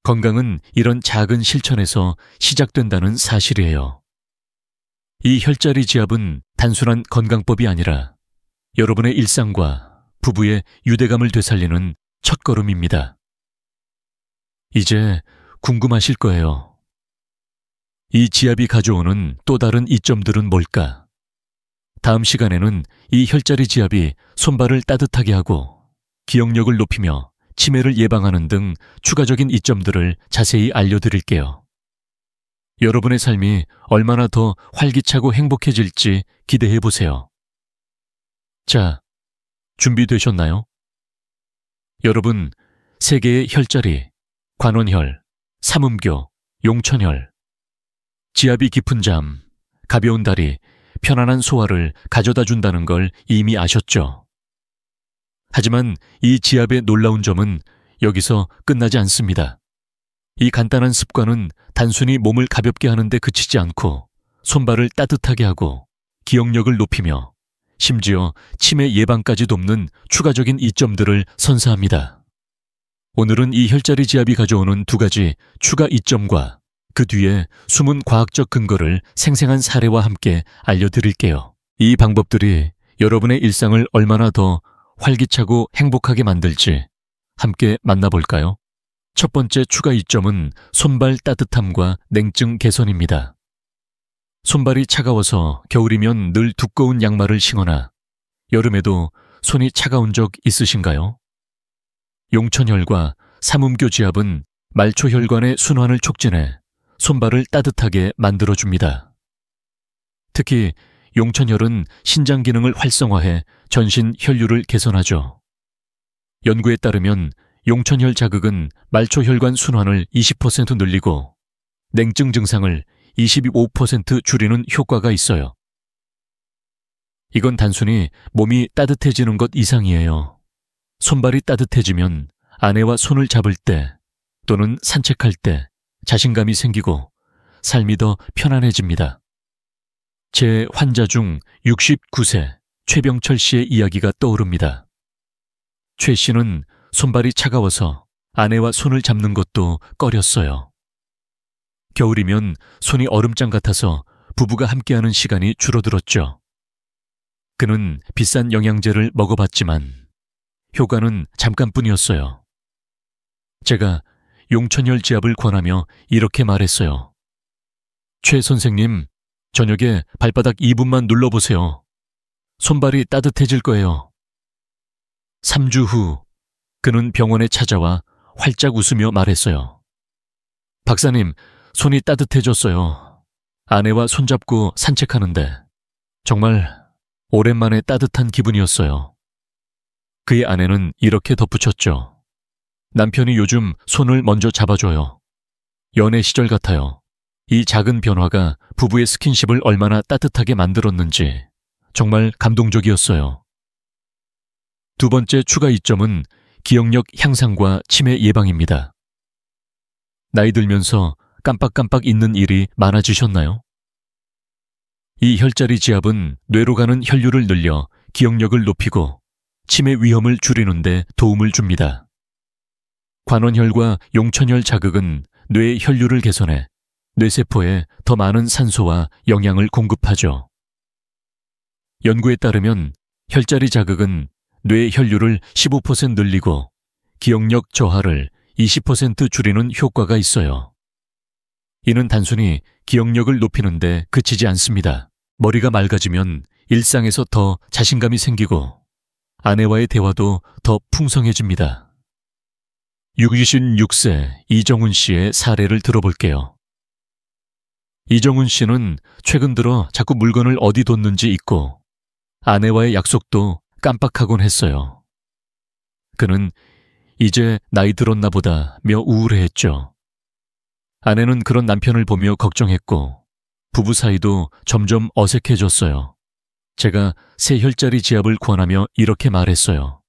건강은 이런 작은 실천에서 시작된다는 사실이에요. 이 혈자리 지압은 단순한 건강법이 아니라 여러분의 일상과 부부의 유대감을 되살리는 첫걸음입니다. 이제 궁금하실 거예요. 이 지압이 가져오는 또 다른 이점들은 뭘까? 다음 시간에는 이 혈자리 지압이 손발을 따뜻하게 하고 기억력을 높이며 치매를 예방하는 등 추가적인 이점들을 자세히 알려드릴게요. 여러분의 삶이 얼마나 더 활기차고 행복해질지 기대해보세요. 자, 준비되셨나요? 여러분, 세 개의 혈자리, 관원혈, 삼음교, 용천혈, 지압이 깊은 잠, 가벼운 다리, 편안한 소화를 가져다 준다는 걸 이미 아셨죠? 하지만 이 지압의 놀라운 점은 여기서 끝나지 않습니다. 이 간단한 습관은 단순히 몸을 가볍게 하는데 그치지 않고 손발을 따뜻하게 하고 기억력을 높이며 심지어 치매 예방까지 돕는 추가적인 이점들을 선사합니다. 오늘은 이 혈자리 지압이 가져오는 두 가지 추가 이점과 그 뒤에 숨은 과학적 근거를 생생한 사례와 함께 알려드릴게요. 이 방법들이 여러분의 일상을 얼마나 더 활기차고 행복하게 만들지 함께 만나볼까요? 첫 번째 추가 이점은 손발 따뜻함과 냉증 개선입니다. 손발이 차가워서 겨울이면 늘 두꺼운 양말을 신거나 여름에도 손이 차가운 적 있으신가요? 용천혈과 삼음교 지압은 말초혈관의 순환을 촉진해 손발을 따뜻하게 만들어줍니다. 특히 용천혈은 신장 기능을 활성화해 전신 혈류를 개선하죠. 연구에 따르면 용천혈 자극은 말초혈관 순환을 20% 늘리고 냉증 증상을 25% 줄이는 효과가 있어요. 이건 단순히 몸이 따뜻해지는 것 이상이에요. 손발이 따뜻해지면 아내와 손을 잡을 때 또는 산책할 때 자신감이 생기고 삶이 더 편안해집니다. 제 환자 중 69세 최병철 씨의 이야기가 떠오릅니다. 최 씨는 손발이 차가워서 아내와 손을 잡는 것도 꺼렸어요. 겨울이면 손이 얼음장 같아서 부부가 함께하는 시간이 줄어들었죠. 그는 비싼 영양제를 먹어봤지만 효과는 잠깐뿐이었어요. 제가 용천혈 지압을 권하며 이렇게 말했어요. 최 선생님, 저녁에 발바닥 2분만 눌러보세요. 손발이 따뜻해질 거예요. 3주 후 그는 병원에 찾아와 활짝 웃으며 말했어요. 박사님, 손이 따뜻해졌어요. 아내와 손잡고 산책하는데 정말 오랜만에 따뜻한 기분이었어요. 그의 아내는 이렇게 덧붙였죠. 남편이 요즘 손을 먼저 잡아줘요. 연애 시절 같아요. 이 작은 변화가 부부의 스킨십을 얼마나 따뜻하게 만들었는지 정말 감동적이었어요. 두 번째 추가 이점은 기억력 향상과 치매 예방입니다. 나이 들면서 깜빡깜빡 잊는 일이 많아지셨나요? 이 혈자리 지압은 뇌로 가는 혈류를 늘려 기억력을 높이고 치매 위험을 줄이는 데 도움을 줍니다. 관원혈과 용천혈 자극은 뇌의 혈류를 개선해 뇌세포에 더 많은 산소와 영양을 공급하죠. 연구에 따르면 혈자리 자극은 뇌의 혈류를 15% 늘리고 기억력 저하를 20% 줄이는 효과가 있어요. 이는 단순히 기억력을 높이는 데 그치지 않습니다. 머리가 맑아지면 일상에서 더 자신감이 생기고 아내와의 대화도 더 풍성해집니다. 66세 이정훈 씨의 사례를 들어볼게요. 이정훈 씨는 최근 들어 자꾸 물건을 어디 뒀는지 잊고 아내와의 약속도 깜빡하곤 했어요. 그는 이제 나이 들었나 보다며 우울해했죠. 아내는 그런 남편을 보며 걱정했고 부부 사이도 점점 어색해졌어요. 제가 새 혈자리 지압을 권하며 이렇게 말했어요.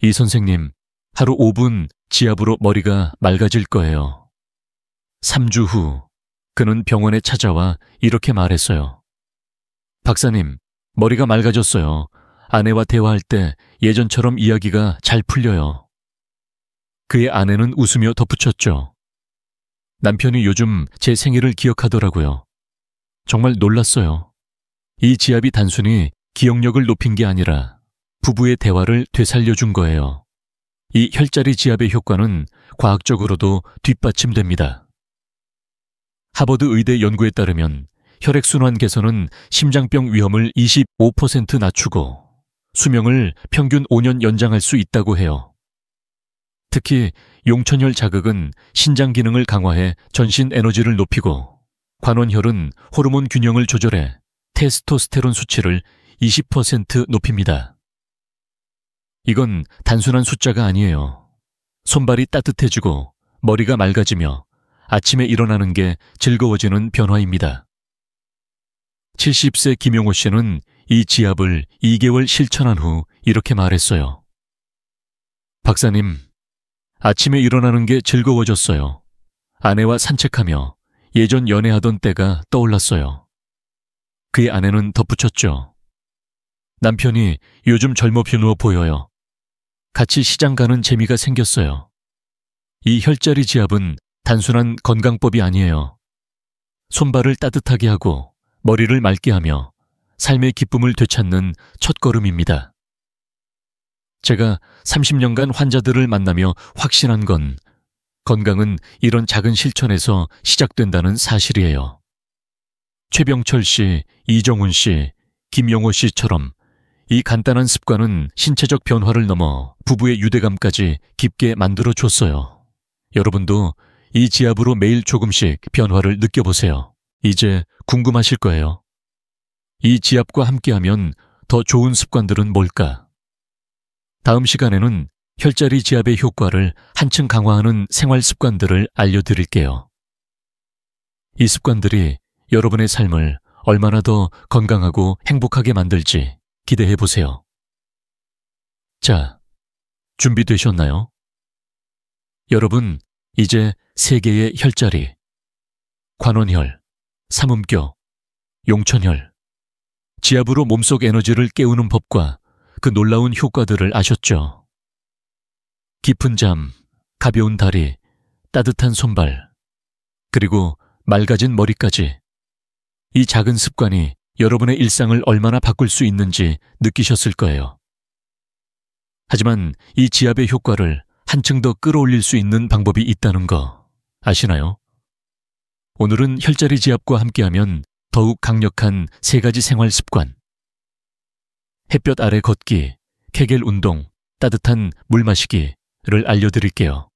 이 선생님, 하루 5분 지압으로 머리가 맑아질 거예요. 3주 후 그는 병원에 찾아와 이렇게 말했어요. 박사님, 머리가 맑아졌어요. 아내와 대화할 때 예전처럼 이야기가 잘 풀려요. 그의 아내는 웃으며 덧붙였죠. 남편이 요즘 제 생일을 기억하더라고요. 정말 놀랐어요. 이 지압이 단순히 기억력을 높인 게 아니라 부부의 대화를 되살려준 거예요. 이 혈자리 지압의 효과는 과학적으로도 뒷받침됩니다. 하버드 의대 연구에 따르면 혈액순환 개선은 심장병 위험을 25% 낮추고 수명을 평균 5년 연장할 수 있다고 해요. 특히 용천혈 자극은 신장 기능을 강화해 전신 에너지를 높이고 관원혈은 호르몬 균형을 조절해 테스토스테론 수치를 20% 높입니다. 이건 단순한 숫자가 아니에요. 손발이 따뜻해지고 머리가 맑아지며 아침에 일어나는 게 즐거워지는 변화입니다. 70세 김용호 씨는 이 지압을 2개월 실천한 후 이렇게 말했어요. 박사님, 아침에 일어나는 게 즐거워졌어요. 아내와 산책하며 예전 연애하던 때가 떠올랐어요. 그의 아내는 덧붙였죠. 남편이 요즘 젊어 보여요. 같이 시장 가는 재미가 생겼어요. 이 혈자리 지압은 단순한 건강법이 아니에요. 손발을 따뜻하게 하고 머리를 맑게 하며 삶의 기쁨을 되찾는 첫걸음입니다. 제가 30년간 환자들을 만나며 확신한 건 건강은 이런 작은 실천에서 시작된다는 사실이에요. 최병철 씨, 이정훈 씨, 김용호 씨처럼 이 간단한 습관은 신체적 변화를 넘어 부부의 유대감까지 깊게 만들어줬어요. 여러분도 이 지압으로 매일 조금씩 변화를 느껴보세요. 이제 궁금하실 거예요. 이 지압과 함께하면 더 좋은 습관들은 뭘까? 다음 시간에는 혈자리 지압의 효과를 한층 강화하는 생활 습관들을 알려드릴게요. 이 습관들이 여러분의 삶을 얼마나 더 건강하고 행복하게 만들지 기대해 보세요. 자, 준비되셨나요? 여러분, 이제 세 개의 혈자리, 관원혈, 삼음교, 용천혈, 지압으로 몸속 에너지를 깨우는 법과 그 놀라운 효과들을 아셨죠? 깊은 잠, 가벼운 다리, 따뜻한 손발, 그리고 맑아진 머리까지 이 작은 습관이 여러분의 일상을 얼마나 바꿀 수 있는지 느끼셨을 거예요. 하지만 이 지압의 효과를 한층 더 끌어올릴 수 있는 방법이 있다는 거 아시나요? 오늘은 혈자리 지압과 함께하면 더욱 강력한 세 가지 생활 습관, 햇볕 아래 걷기, 케겔 운동, 따뜻한 물 마시기를 알려드릴게요.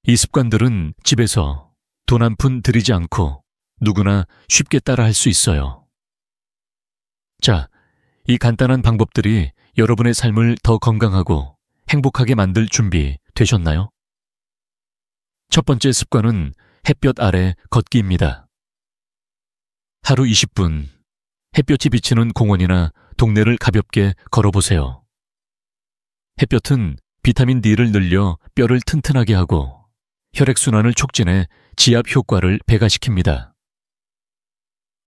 이 습관들은 집에서 돈 한 푼 들이지 않고 누구나 쉽게 따라할 수 있어요. 자, 이 간단한 방법들이 여러분의 삶을 더 건강하고 행복하게 만들 준비 되셨나요? 첫 번째 습관은 햇볕 아래 걷기입니다. 하루 20분, 햇볕이 비치는 공원이나 동네를 가볍게 걸어보세요. 햇볕은 비타민 D를 늘려 뼈를 튼튼하게 하고 혈액순환을 촉진해 지압 효과를 배가시킵니다.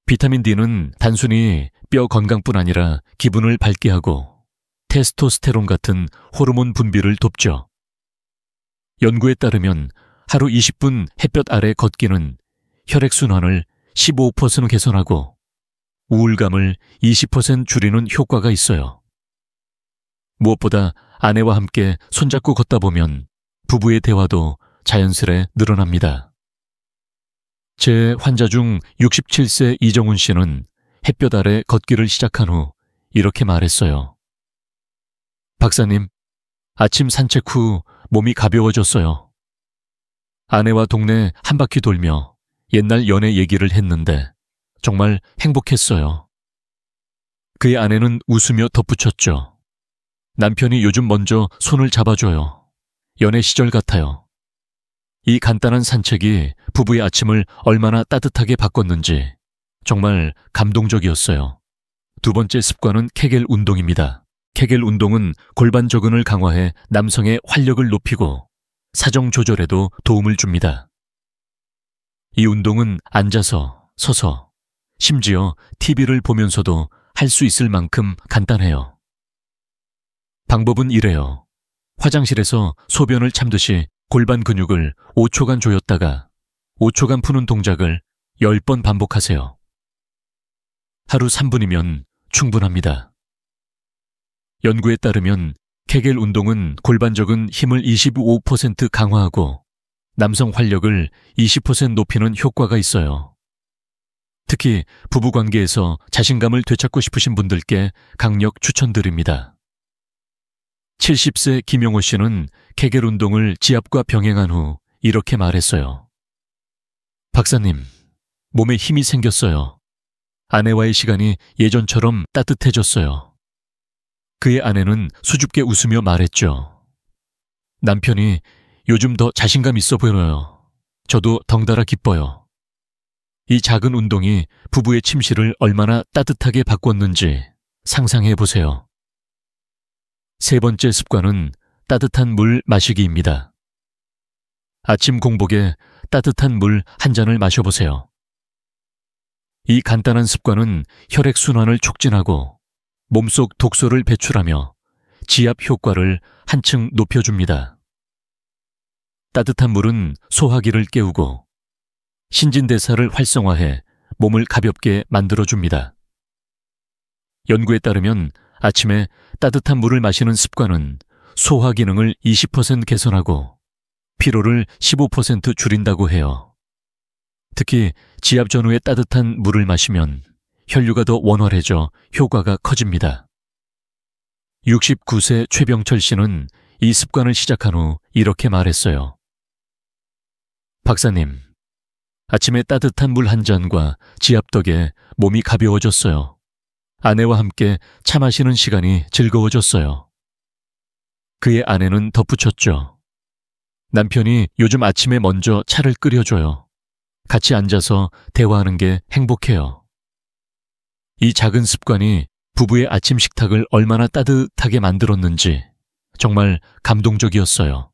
비타민 D는 단순히 뼈 건강뿐 아니라 기분을 밝게 하고 테스토스테론 같은 호르몬 분비를 돕죠. 연구에 따르면 하루 20분 햇볕 아래 걷기는 혈액순환을 15% 개선하고 우울감을 20% 줄이는 효과가 있어요. 무엇보다 아내와 함께 손잡고 걷다 보면 부부의 대화도 자연스레 늘어납니다. 제 환자 중 67세 이정훈 씨는 햇볕 아래 걷기를 시작한 후 이렇게 말했어요. 박사님, 아침 산책 후 몸이 가벼워졌어요. 아내와 동네 한 바퀴 돌며 옛날 연애 얘기를 했는데 정말 행복했어요. 그의 아내는 웃으며 덧붙였죠. 남편이 요즘 먼저 손을 잡아줘요. 연애 시절 같아요. 이 간단한 산책이 부부의 아침을 얼마나 따뜻하게 바꿨는지 정말 감동적이었어요. 두 번째 습관은 케겔 운동입니다. 케겔 운동은 골반 저근을 강화해 남성의 활력을 높이고 사정 조절에도 도움을 줍니다. 이 운동은 앉아서, 서서, 심지어 TV를 보면서도 할 수 있을 만큼 간단해요. 방법은 이래요. 화장실에서 소변을 참듯이 골반 근육을 5초간 조였다가 5초간 푸는 동작을 10번 반복하세요. 하루 3분이면 충분합니다. 연구에 따르면 케겔 운동은 골반적인 힘을 25% 강화하고 남성 활력을 20% 높이는 효과가 있어요. 특히 부부관계에서 자신감을 되찾고 싶으신 분들께 강력 추천드립니다. 70세 김용호 씨는 케겔 운동을 지압과 병행한 후 이렇게 말했어요. 박사님, 몸에 힘이 생겼어요. 아내와의 시간이 예전처럼 따뜻해졌어요. 그의 아내는 수줍게 웃으며 말했죠. 남편이 요즘 더 자신감 있어 보여요. 저도 덩달아 기뻐요. 이 작은 운동이 부부의 침실을 얼마나 따뜻하게 바꿨는지 상상해 보세요. 세 번째 습관은 따뜻한 물 마시기입니다. 아침 공복에 따뜻한 물 한 잔을 마셔보세요. 이 간단한 습관은 혈액순환을 촉진하고 몸속 독소를 배출하며 지압 효과를 한층 높여줍니다. 따뜻한 물은 소화기를 깨우고 신진대사를 활성화해 몸을 가볍게 만들어줍니다. 연구에 따르면 아침에 따뜻한 물을 마시는 습관은 소화 기능을 20% 개선하고 피로를 15% 줄인다고 해요. 특히 지압 전후에 따뜻한 물을 마시면 혈류가 더 원활해져 효과가 커집니다. 69세 최병철 씨는 이 습관을 시작한 후 이렇게 말했어요. 박사님, 아침에 따뜻한 물 한 잔과 지압 덕에 몸이 가벼워졌어요. 아내와 함께 차 마시는 시간이 즐거워졌어요. 그의 아내는 덧붙였죠. 남편이 요즘 아침에 먼저 차를 끓여줘요. 같이 앉아서 대화하는 게 행복해요. 이 작은 습관이 부부의 아침 식탁을 얼마나 따뜻하게 만들었는지 정말 감동적이었어요.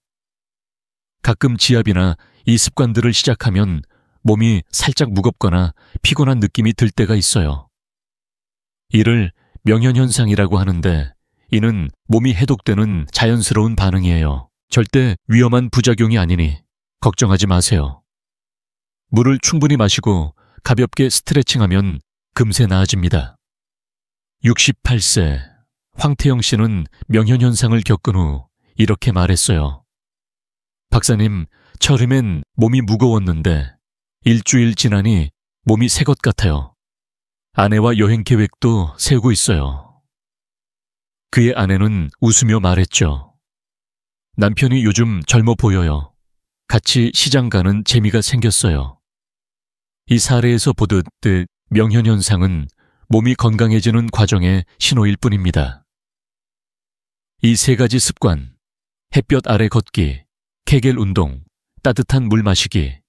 가끔 지압이나 이 습관들을 시작하면 몸이 살짝 무겁거나 피곤한 느낌이 들 때가 있어요. 이를 명현현상이라고 하는데 이는 몸이 해독되는 자연스러운 반응이에요. 절대 위험한 부작용이 아니니 걱정하지 마세요. 물을 충분히 마시고 가볍게 스트레칭하면 금세 나아집니다. 68세 황태영 씨는 명현현상을 겪은 후 이렇게 말했어요. 박사님, 처음엔 몸이 무거웠는데 일주일 지나니 몸이 새 것 같아요. 아내와 여행 계획도 세우고 있어요. 그의 아내는 웃으며 말했죠. 남편이 요즘 젊어 보여요. 같이 시장 가는 재미가 생겼어요. 이 사례에서 보듯 명현현상은 몸이 건강해지는 과정의 신호일 뿐입니다. 이 세 가지 습관, 햇볕 아래 걷기, 케겔 운동, 따뜻한 물 마시기는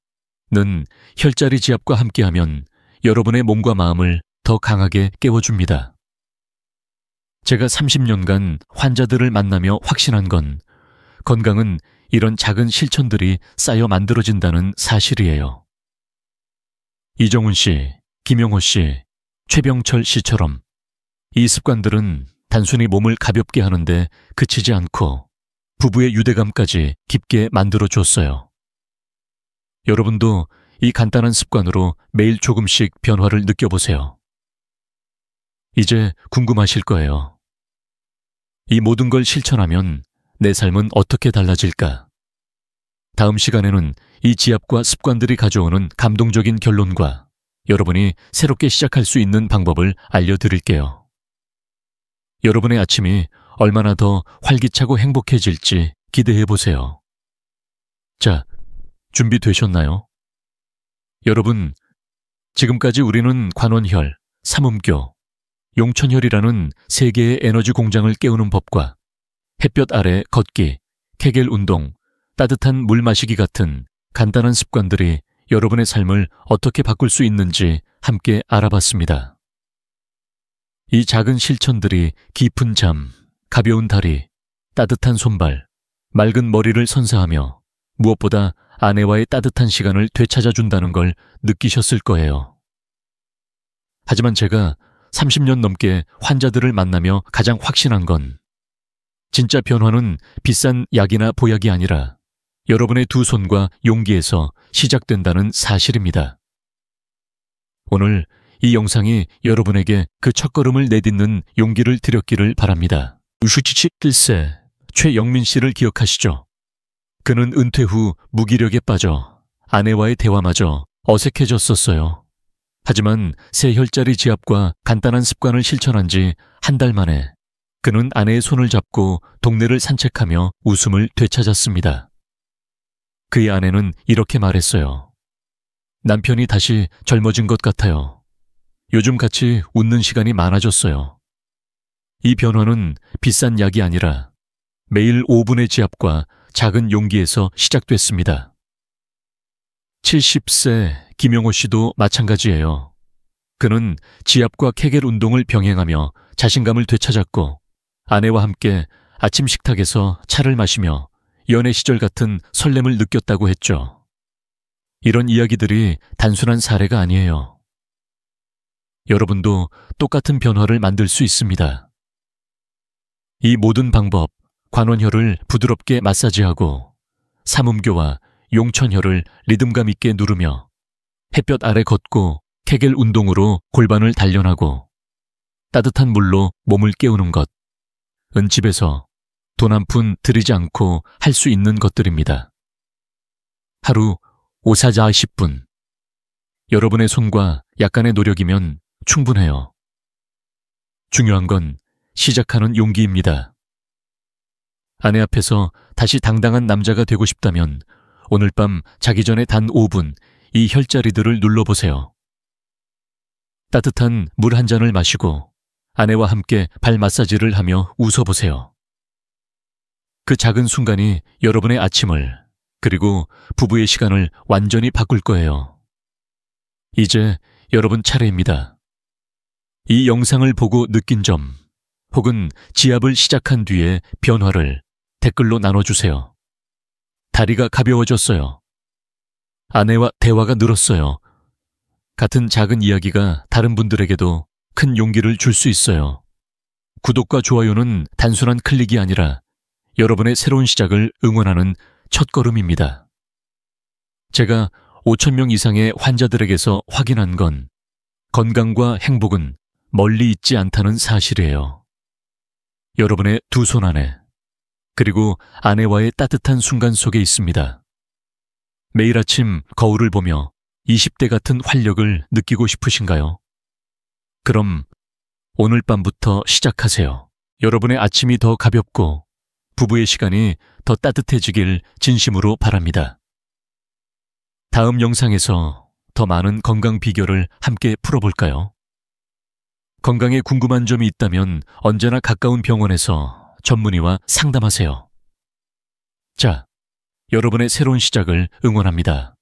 혈자리 지압과 함께하면 여러분의 몸과 마음을 더 강하게 깨워줍니다. 제가 30년간 환자들을 만나며 확신한 건 건강은 이런 작은 실천들이 쌓여 만들어진다는 사실이에요. 이정훈 씨, 김용호 씨, 최병철 씨처럼 이 습관들은 단순히 몸을 가볍게 하는데 그치지 않고 부부의 유대감까지 깊게 만들어줬어요. 여러분도 이 간단한 습관으로 매일 조금씩 변화를 느껴보세요. 이제 궁금하실 거예요. 이 모든 걸 실천하면 내 삶은 어떻게 달라질까? 다음 시간에는 이 지압과 습관들이 가져오는 감동적인 결론과 여러분이 새롭게 시작할 수 있는 방법을 알려드릴게요. 여러분의 아침이 얼마나 더 활기차고 행복해질지 기대해보세요. 자, 준비되셨나요? 여러분, 지금까지 우리는 관원혈, 삼음교, 용천혈이라는 세 개의 에너지 공장을 깨우는 법과 햇볕 아래 걷기, 케겔 운동, 따뜻한 물 마시기 같은 간단한 습관들이 여러분의 삶을 어떻게 바꿀 수 있는지 함께 알아봤습니다. 이 작은 실천들이 깊은 잠, 가벼운 다리, 따뜻한 손발, 맑은 머리를 선사하며 무엇보다 아내와의 따뜻한 시간을 되찾아준다는 걸 느끼셨을 거예요. 하지만 제가 30년 넘게 환자들을 만나며 가장 확신한 건 진짜 변화는 비싼 약이나 보약이 아니라 여러분의 두 손과 용기에서 시작된다는 사실입니다. 오늘 이 영상이 여러분에게 그 첫걸음을 내딛는 용기를 드렸기를 바랍니다. 67세 최영민 씨를 기억하시죠? 그는 은퇴 후 무기력에 빠져 아내와의 대화마저 어색해졌었어요. 하지만 세 혈자리 지압과 간단한 습관을 실천한 지 한 달 만에 그는 아내의 손을 잡고 동네를 산책하며 웃음을 되찾았습니다. 그의 아내는 이렇게 말했어요. 남편이 다시 젊어진 것 같아요. 요즘 같이 웃는 시간이 많아졌어요. 이 변화는 비싼 약이 아니라 매일 5분의 지압과 작은 용기에서 시작됐습니다. 70세 김용호 씨도 마찬가지예요. 그는 지압과 케겔 운동을 병행하며 자신감을 되찾았고 아내와 함께 아침 식탁에서 차를 마시며 연애 시절 같은 설렘을 느꼈다고 했죠. 이런 이야기들이 단순한 사례가 아니에요. 여러분도 똑같은 변화를 만들 수 있습니다. 이 모든 방법, 관원혈을 부드럽게 마사지하고 삼음교와 용천혈을 리듬감 있게 누르며 햇볕 아래 걷고 케겔 운동으로 골반을 단련하고 따뜻한 물로 몸을 깨우는 것은 집에서 돈 한 푼 들이지 않고 할 수 있는 것들입니다. 하루 5-40분. 여러분의 손과 약간의 노력이면 충분해요. 중요한 건 시작하는 용기입니다. 아내 앞에서 다시 당당한 남자가 되고 싶다면 오늘 밤 자기 전에 단 5분 이 혈자리들을 눌러보세요. 따뜻한 물 한 잔을 마시고 아내와 함께 발 마사지를 하며 웃어보세요. 그 작은 순간이 여러분의 아침을 그리고 부부의 시간을 완전히 바꿀 거예요. 이제 여러분 차례입니다. 이 영상을 보고 느낀 점 혹은 지압을 시작한 뒤의 변화를 댓글로 나눠주세요. 다리가 가벼워졌어요. 아내와 대화가 늘었어요. 같은 작은 이야기가 다른 분들에게도 큰 용기를 줄 수 있어요. 구독과 좋아요는 단순한 클릭이 아니라 여러분의 새로운 시작을 응원하는 첫걸음입니다. 제가 5,000명 이상의 환자들에게서 확인한 건 건강과 행복은 멀리 있지 않다는 사실이에요. 여러분의 두 손 안에 그리고 아내와의 따뜻한 순간 속에 있습니다. 매일 아침 거울을 보며 20대 같은 활력을 느끼고 싶으신가요? 그럼 오늘 밤부터 시작하세요. 여러분의 아침이 더 가볍고 부부의 시간이 더 따뜻해지길 진심으로 바랍니다. 다음 영상에서 더 많은 건강 비결을 함께 풀어볼까요? 건강에 궁금한 점이 있다면 언제나 가까운 병원에서 전문의와 상담하세요. 자, 여러분의 새로운 시작을 응원합니다.